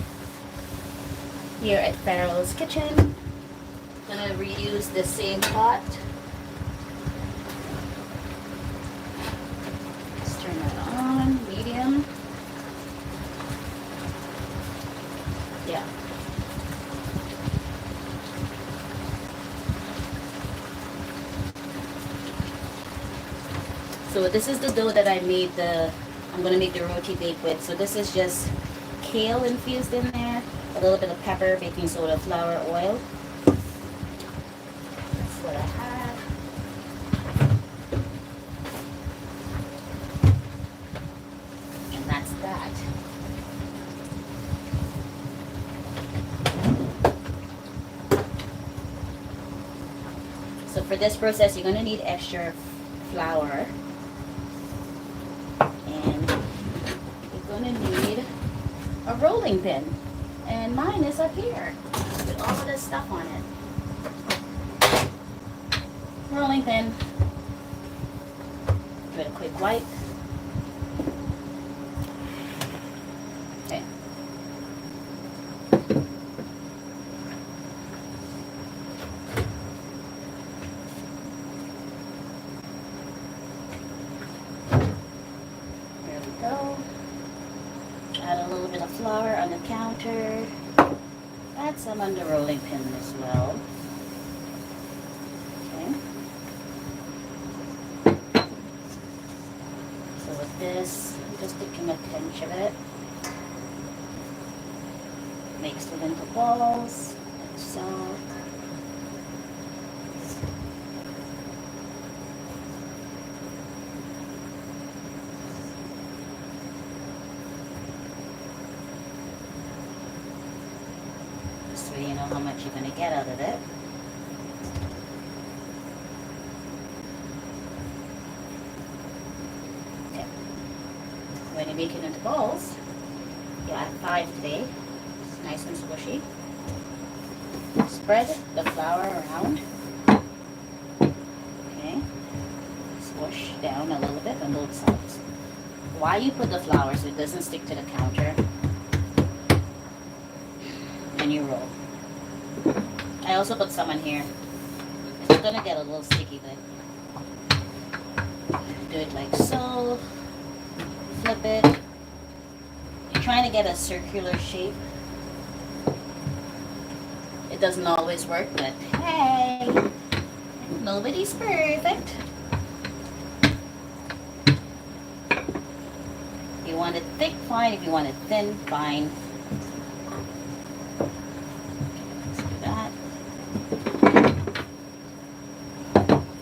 here at Farrell's Kitchen. I'm going to reuse the same pot. Let's turn that on, medium. Yeah. So this is the dough that I'm going to make the roti bake with. So this is just kale infused in there, a little bit of pepper, baking soda, flour, oil. That's what I have. And that's that. So for this process, you're going to need extra flour. Need a rolling pin, and mine is up here with all of this stuff on it. Rolling pin. Give it a quick wipe. Okay. There we go. Add a little bit of flour on the counter. Add some on the rolling pin as well. Okay. So with this, I'm just taking a pinch of it. Mix it into balls, like so. So you know how much you're going to get out of it. Okay. When you make it into balls, you add 5 today. It's nice and squishy. Spread the flour around. Okay. Squish down a little bit on both sides. Why you put the flour so it doesn't stick to the counter. And you roll. I also put some in here. It's gonna get a little sticky, but do it like so. Flip it. You're trying to get a circular shape. It doesn't always work, but hey, nobody's perfect. If you want it thick, fine. If you want it thin, fine.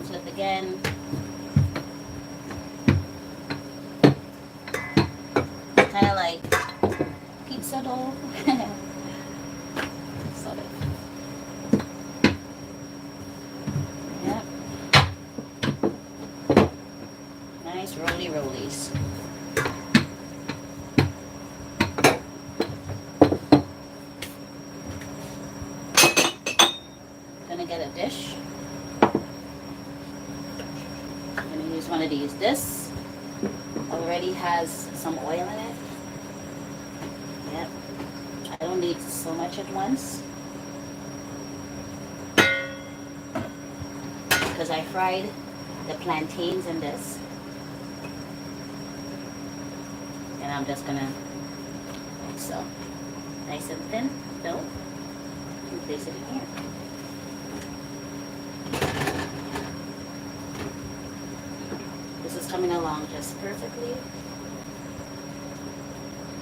Flip again. Kind of like pizza dough. Sort of. Yep. Nice rolly rollies. get a dish. I'm going to use one of these. This already has some oil in it. Yep. I don't need so much at once because I fried the plantains in this. And I'm just gonna, like so, nice and thin, dough, and place it in here. This is coming along just perfectly.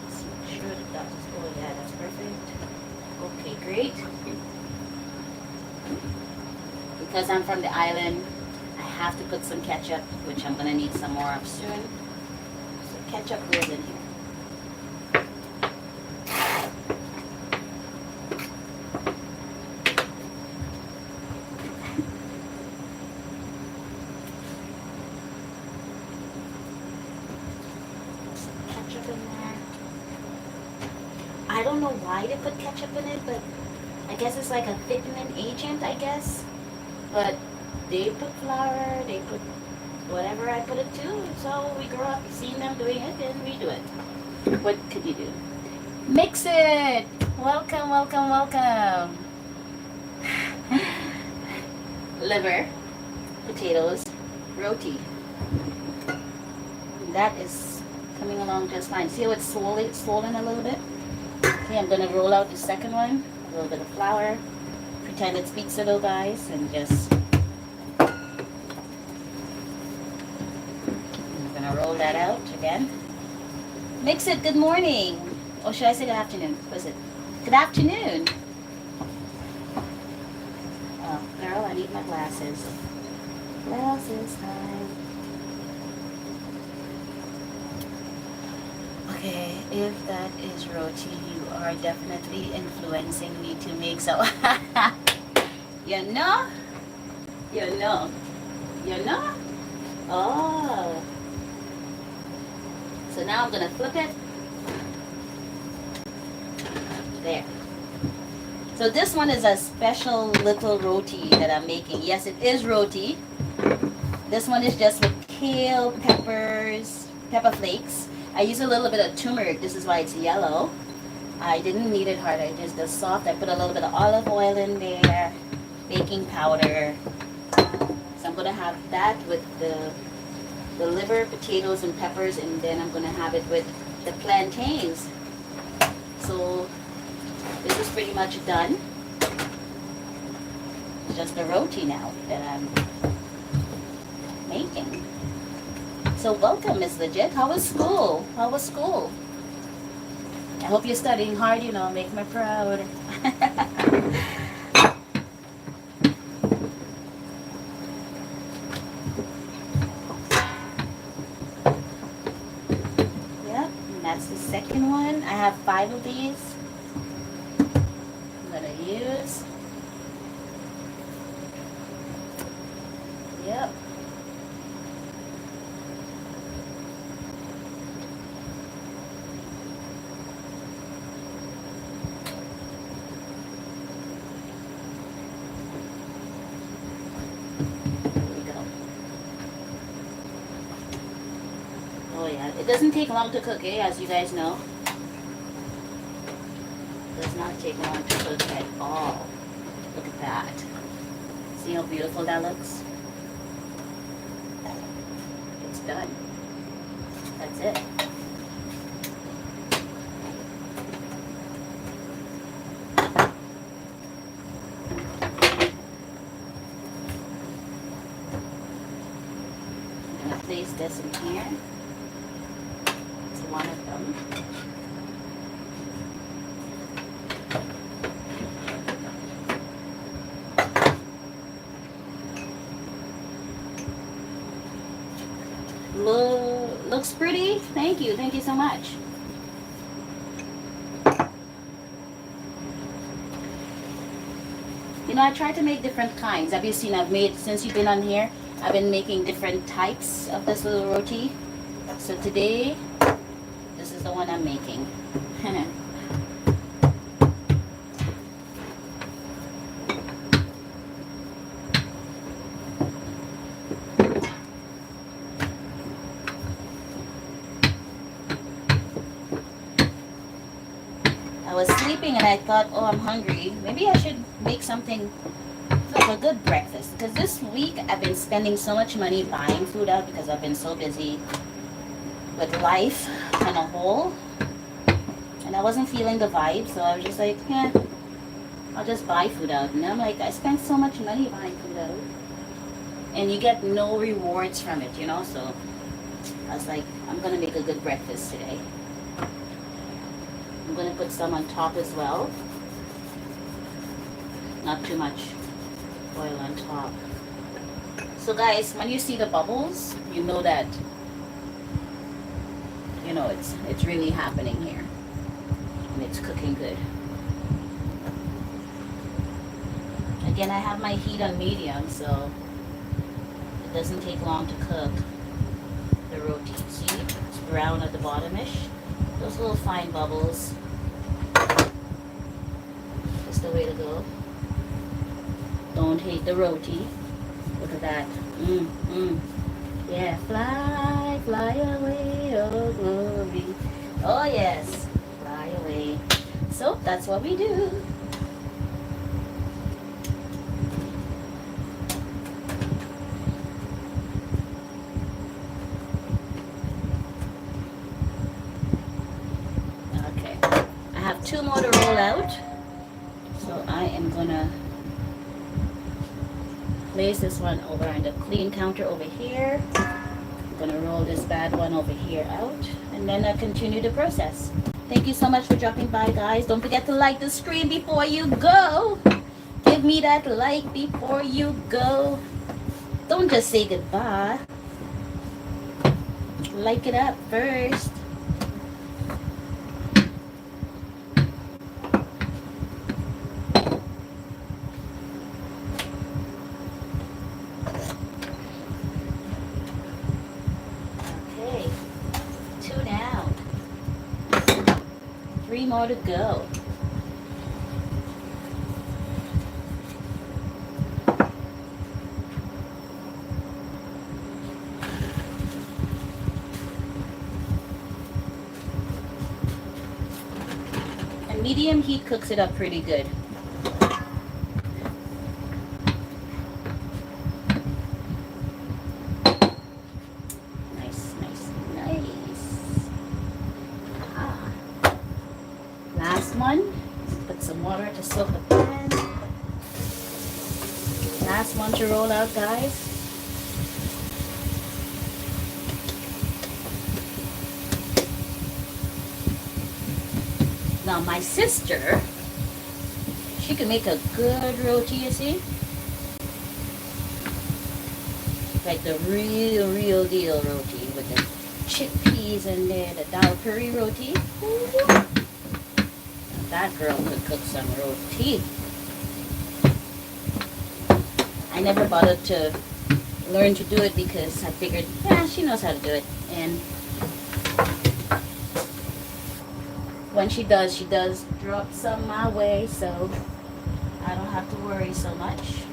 Let's make sure that that's, oh yeah, that's perfect. Okay, great. Because I'm from the island, I have to put some ketchup, which I'm gonna need some more of soon. So ketchup goes in here. I don't know why they put ketchup in it, but I guess it's like a thickening agent, I guess. But they put flour, they put whatever I put it to, so we grew up seeing them doing it and we do it. What could you do? Mix it! Welcome, welcome, welcome. Liver, potatoes, roti. That is coming along just fine. See how it's swollen a little bit? Okay, I'm going to roll out the second one. A little bit of flour. Pretend it's pizza dough, guys, and just... I'm going to roll that out again. Mix it. Good morning. Or should I say good afternoon? What is it? Good afternoon. Oh, girl, I need my glasses. Glasses time. Okay, if that is roti, you are definitely influencing me to make so. You know? You know? You know? Oh. So now I'm going to flip it. There. So this one is a special little roti that I'm making. Yes, it is roti. This one is just with kale, peppers, pepper flakes. I use a little bit of turmeric. This is why it's yellow. I didn't need it hard. I just the soft. I put a little bit of olive oil in there, baking powder. So I'm gonna have that with the liver, potatoes, and peppers, and then I'm gonna have it with the plantains. So this is pretty much done. It's just the roti now that I'm making. So welcome, Miss Legit. How was school? How was school? I hope you're studying hard, you know, make me proud. Yep, and that's the second one. I have 5 of these. I'm gonna use. Yep. It doesn't take long to cook, eh? As you guys know. It does not take long to cook at all. Look at that. See how beautiful that looks? It's done. That's it. I'm going to place this in here. One of them. Looks pretty. Thank you. Thank you so much. You know, I try to make different kinds. Have you seen I've made, since you've been on here, I've been making different types of this little roti. So today, this is the one I'm making. was sleeping and I thought, oh, I'm hungry. Maybe I should make something like a good breakfast. Because this week I've been spending so much money buying food out because I've been so busy with life on a whole. And I wasn't feeling the vibe, so I was just like, yeah, I'll just buy food out. And I'm like, I spent so much money buying food out. And you get no rewards from it, you know? So I was like, I'm going to make a good breakfast today. I'm going to put some on top as well. Not too much oil on top. So guys, when you see the bubbles, you know that, you know, it's really happening here. And it's cooking good. Again, I have my heat on medium, so it doesn't take long to cook the roti. See, it's brown at the bottom-ish. Those little fine bubbles. That's the way to go. Don't hate the roti. Look at that. Yeah, fly, fly away, oh glory. Oh yes, fly away. So that's what we do. Okay, I have 2 more to roll out. So I am gonna place this one over on the clean counter over here. I'm gonna roll this bad one over here out, and then I continue the process. Thank you so much for dropping by, guys. Don't forget to like the screen before you go. Give me that like before you go. Don't just say goodbye. Like it up first. Okay, 2 down. 3 more to go. And medium heat cooks it up pretty good. Nice, nice, nice. Ah. Last one. Put some water to soak the pan. Last one to roll out, guys. Now my sister, she can make a good roti, you see? Like the real deal roti with the chickpeas in there, the dal curry roti. Ooh. That girl could cook some roti. I never bothered to learn to do it because I figured, yeah, she knows how to do it. And when she does drop some my way, so I don't have to worry so much.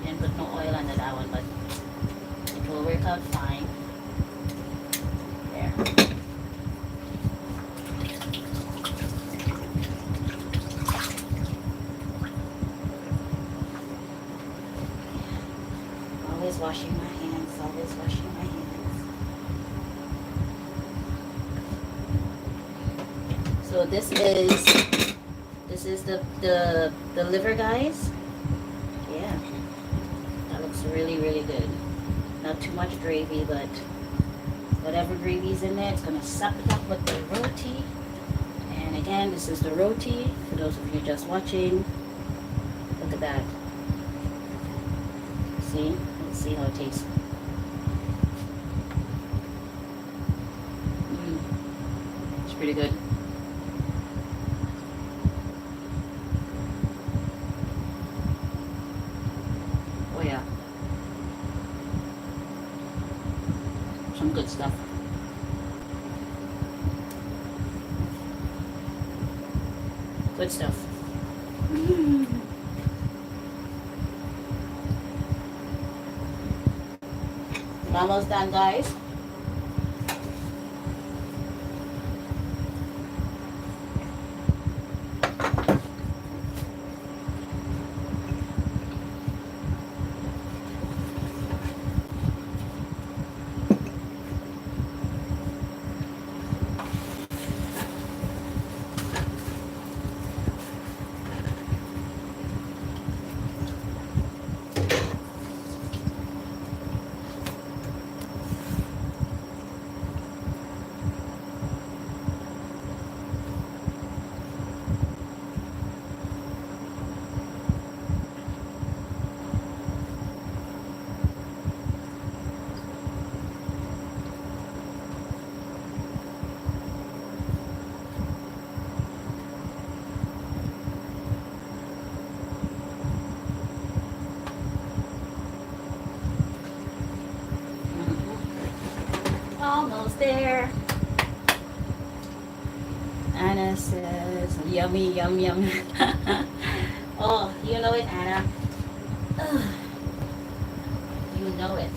And put no oil under that one, but it will work out fine. There. Always washing my hands, always washing my hands. So this is the liver, guys. Yeah, that looks really good. Not too much gravy, but whatever gravy's in there, it's gonna suck it up with the roti. And again, this is the roti for those of you just watching. Look at that. See? Let's see how it tastes. It's pretty good. Oh yeah. Some good stuff. Good stuff. Almost done, guys. there. Anna says, yummy, yum, yum. Oh, you know it, Anna. Ugh. You know it.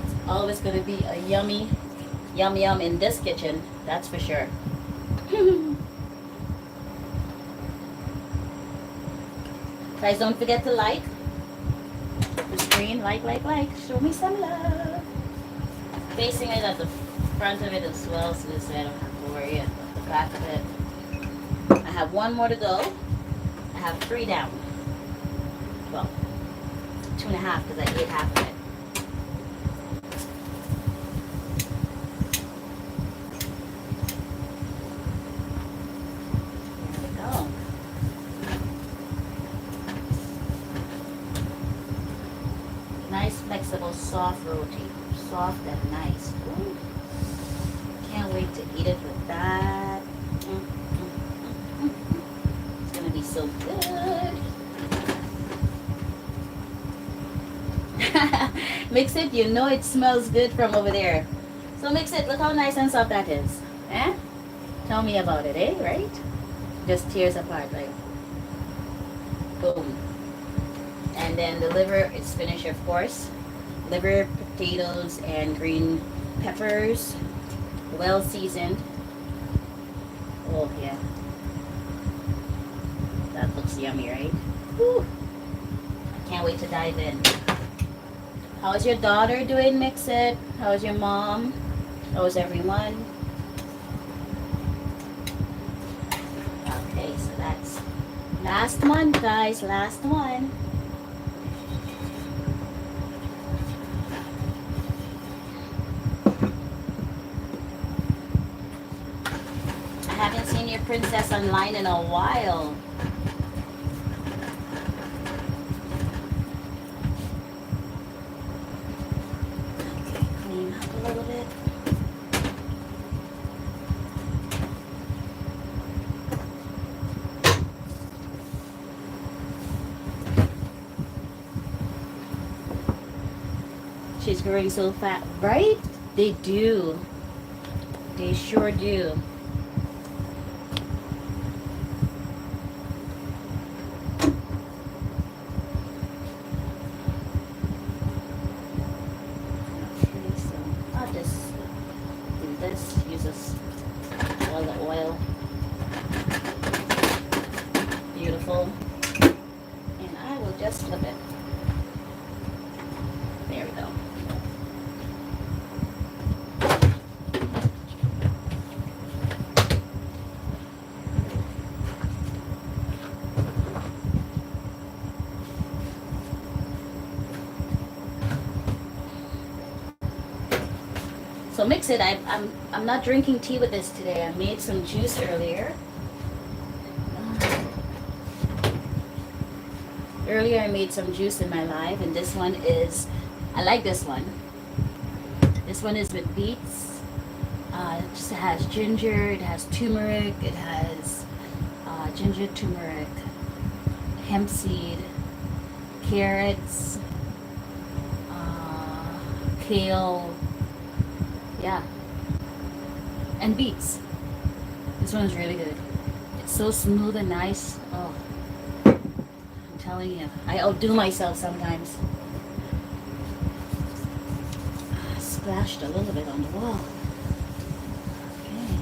It's always going to be a yummy, yum, yum in this kitchen. That's for sure. Guys, don't forget to like the screen. Like. Show me some love. Facing it at the front of it as well, so this way I don't have to worry about the back of it. I have one more to go. I have 3 down. Well, 2.5 because I ate half of it. There we go. Nice, flexible, soft roti. Soft and nice. Ooh. Can't wait to eat it with that. It's gonna be so good. Mix it, you know it smells good from over there. So mix it, look how nice and soft that is. Eh? Tell me about it, eh? Right? Just tears apart, like boom. And then the liver is finished, of course. Liver, potatoes, and green peppers, well seasoned. Oh yeah, that looks yummy, right? Whew. Can't wait to dive in. How's your daughter doing, Mix It? How's your mom? How's everyone? Okay, so that's last one, guys, last one. I haven't seen your princess online in a while. Okay, clean up a little bit. She's growing so fat, right? They do. They sure do. Uses all the oil. Beautiful. And I will just flip it. There we go. So mix it. I'm not drinking tea with this today. I made some juice earlier. Earlier I made some juice in my life, and this one is, I like this one. This one is with beets. It just has ginger, it has turmeric, it has ginger, turmeric, hemp seed, carrots, kale, yeah, and beets. This one is really good. It's so smooth and nice. Oh, I'm telling you, I outdo myself sometimes. Splashed a little bit on the wall. Okay.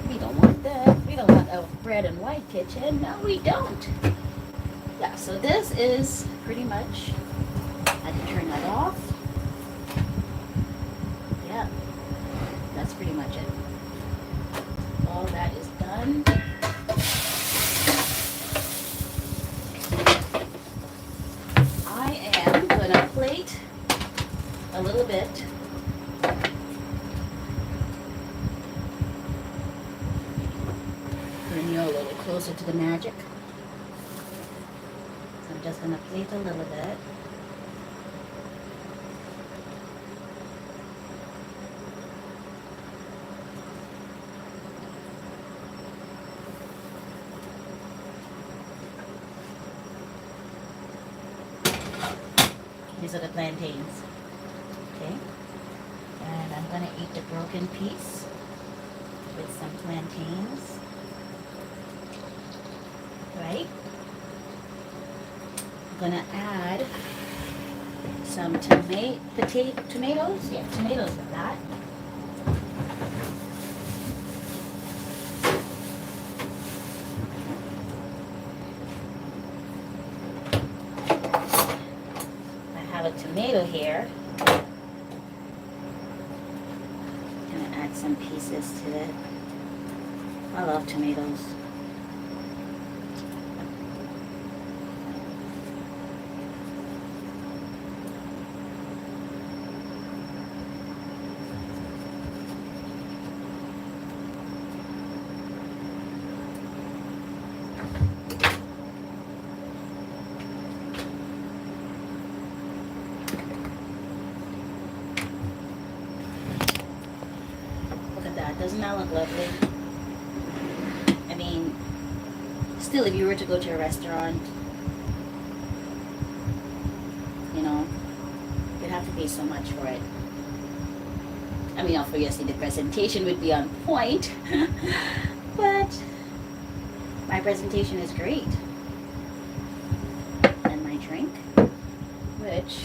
We don't want that. We don't want a red and white kitchen. No, we don't. Yeah, so this is pretty much, I can turn that off. Yeah, that's pretty much it. All that is done. I am gonna plate a little bit. Bring you a little closer to the magic. So I'm just gonna plate a little bit. These are the plantains. Okay. I'm gonna eat the broken piece with some plantains, right? I'm gonna add some tomatoes. Yeah, tomatoes with that. I have a tomato here. Gonna add some pieces to it. I love tomatoes. Look at that. Doesn't that look lovely? I mean, still, if you were to go to a restaurant, you know, you'd have to pay so much for it. I mean, obviously the presentation would be on point, but my presentation is great. And my drink, which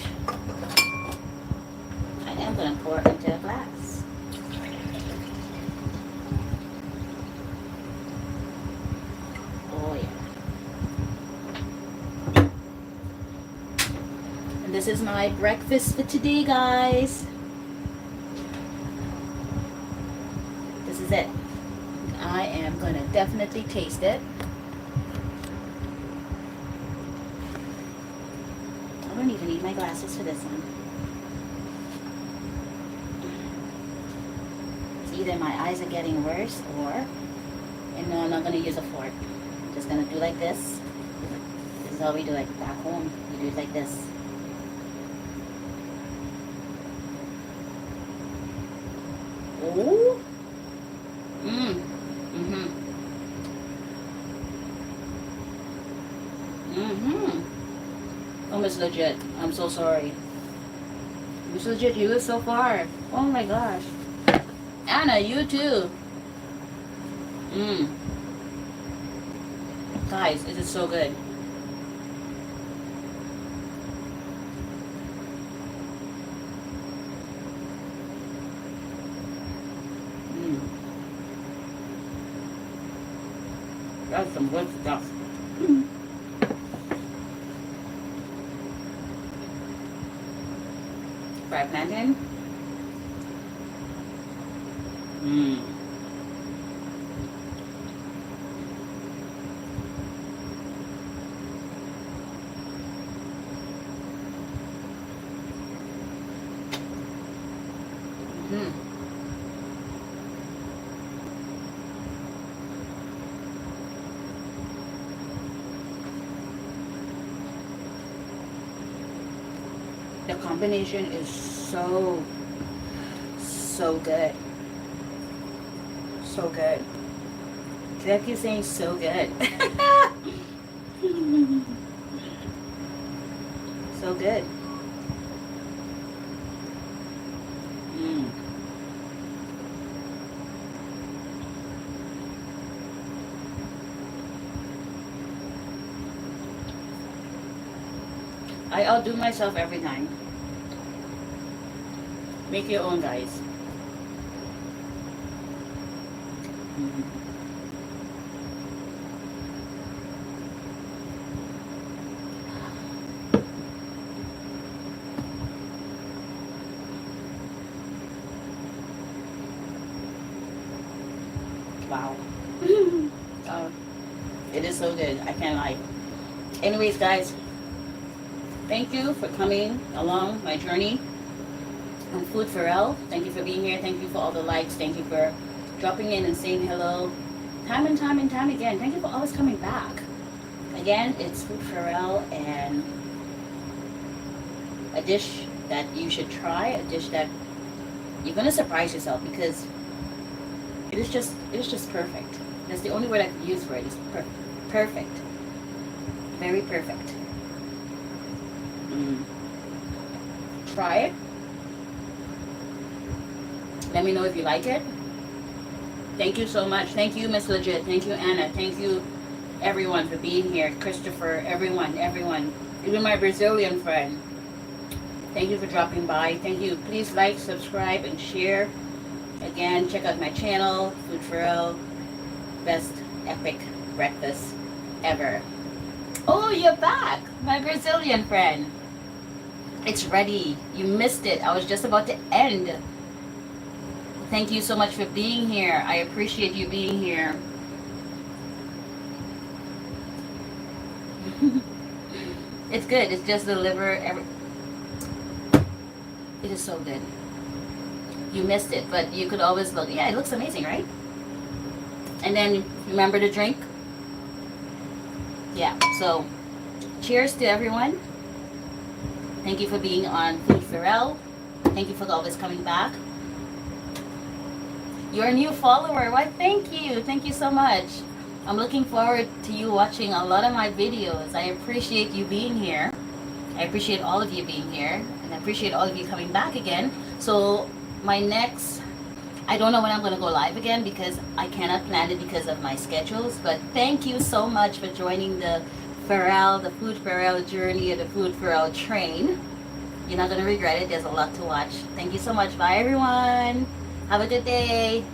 I am going to pour into a glass. Oh yeah. And this is my breakfast for today, guys. This is it. I am going to definitely taste it. I don't even need my glasses for this one. It's either my eyes are getting worse or, and no, I'm not going to use a fork. I'm just going to do like this. This is how we do it back home. We do it like this. Oh. Oh, Miss Legit, I'm so sorry. Miss Legit, you live so far. Oh my gosh. Anna, you too. Guys, it is so good. That's some good stuff. Fried plantain. The combination is so good. So good. I keep saying so good. So good. I outdo myself every time. Make your own, guys. Wow. It is so good. I can't lie. Anyways, guys, thank you for coming along my journey on Food-Farrell. Thank you for being here. Thank you for all the likes. Thank you for dropping in and saying hello time and time and time again. Thank you for always coming back. Again, it's Food-Farrell, and a dish that you should try, a dish that you're gonna surprise yourself, because it is just perfect. That's the only word I can use for it. It's perfect. Very perfect. Try it. Let me know if you like it. Thank you so much. Thank you, Miss Legit. Thank you, Anna. Thank you, everyone, for being here. Christopher, everyone. Even my Brazilian friend. Thank you for dropping by. Thank you. Please like, subscribe, and share. Again, check out my channel, Food-Farrell. Best epic breakfast ever. Oh, you're back, my Brazilian friend. It's ready. You missed it. I was just about to end. Thank you so much for being here. I appreciate you being here. It's good. It's just the liver. It is so good. You missed it, but you could always look. Yeah, it looks amazing, right? And then remember to drink. Yeah, so cheers to everyone. Thank you for being on Food-Farrell. Thank you for always coming back. You're a new follower. Why, thank you. Thank you so much. I'm looking forward to you watching a lot of my videos. I appreciate you being here. I appreciate all of you being here. And I appreciate all of you coming back again. So my next, I don't know when I'm going to go live again because I cannot plan it because of my schedules. But thank you so much for joining the Food-Farrell journey, or the Food-Farrell train. You're not going to regret it. There's a lot to watch. Thank you so much. Bye, everyone. Have a good day.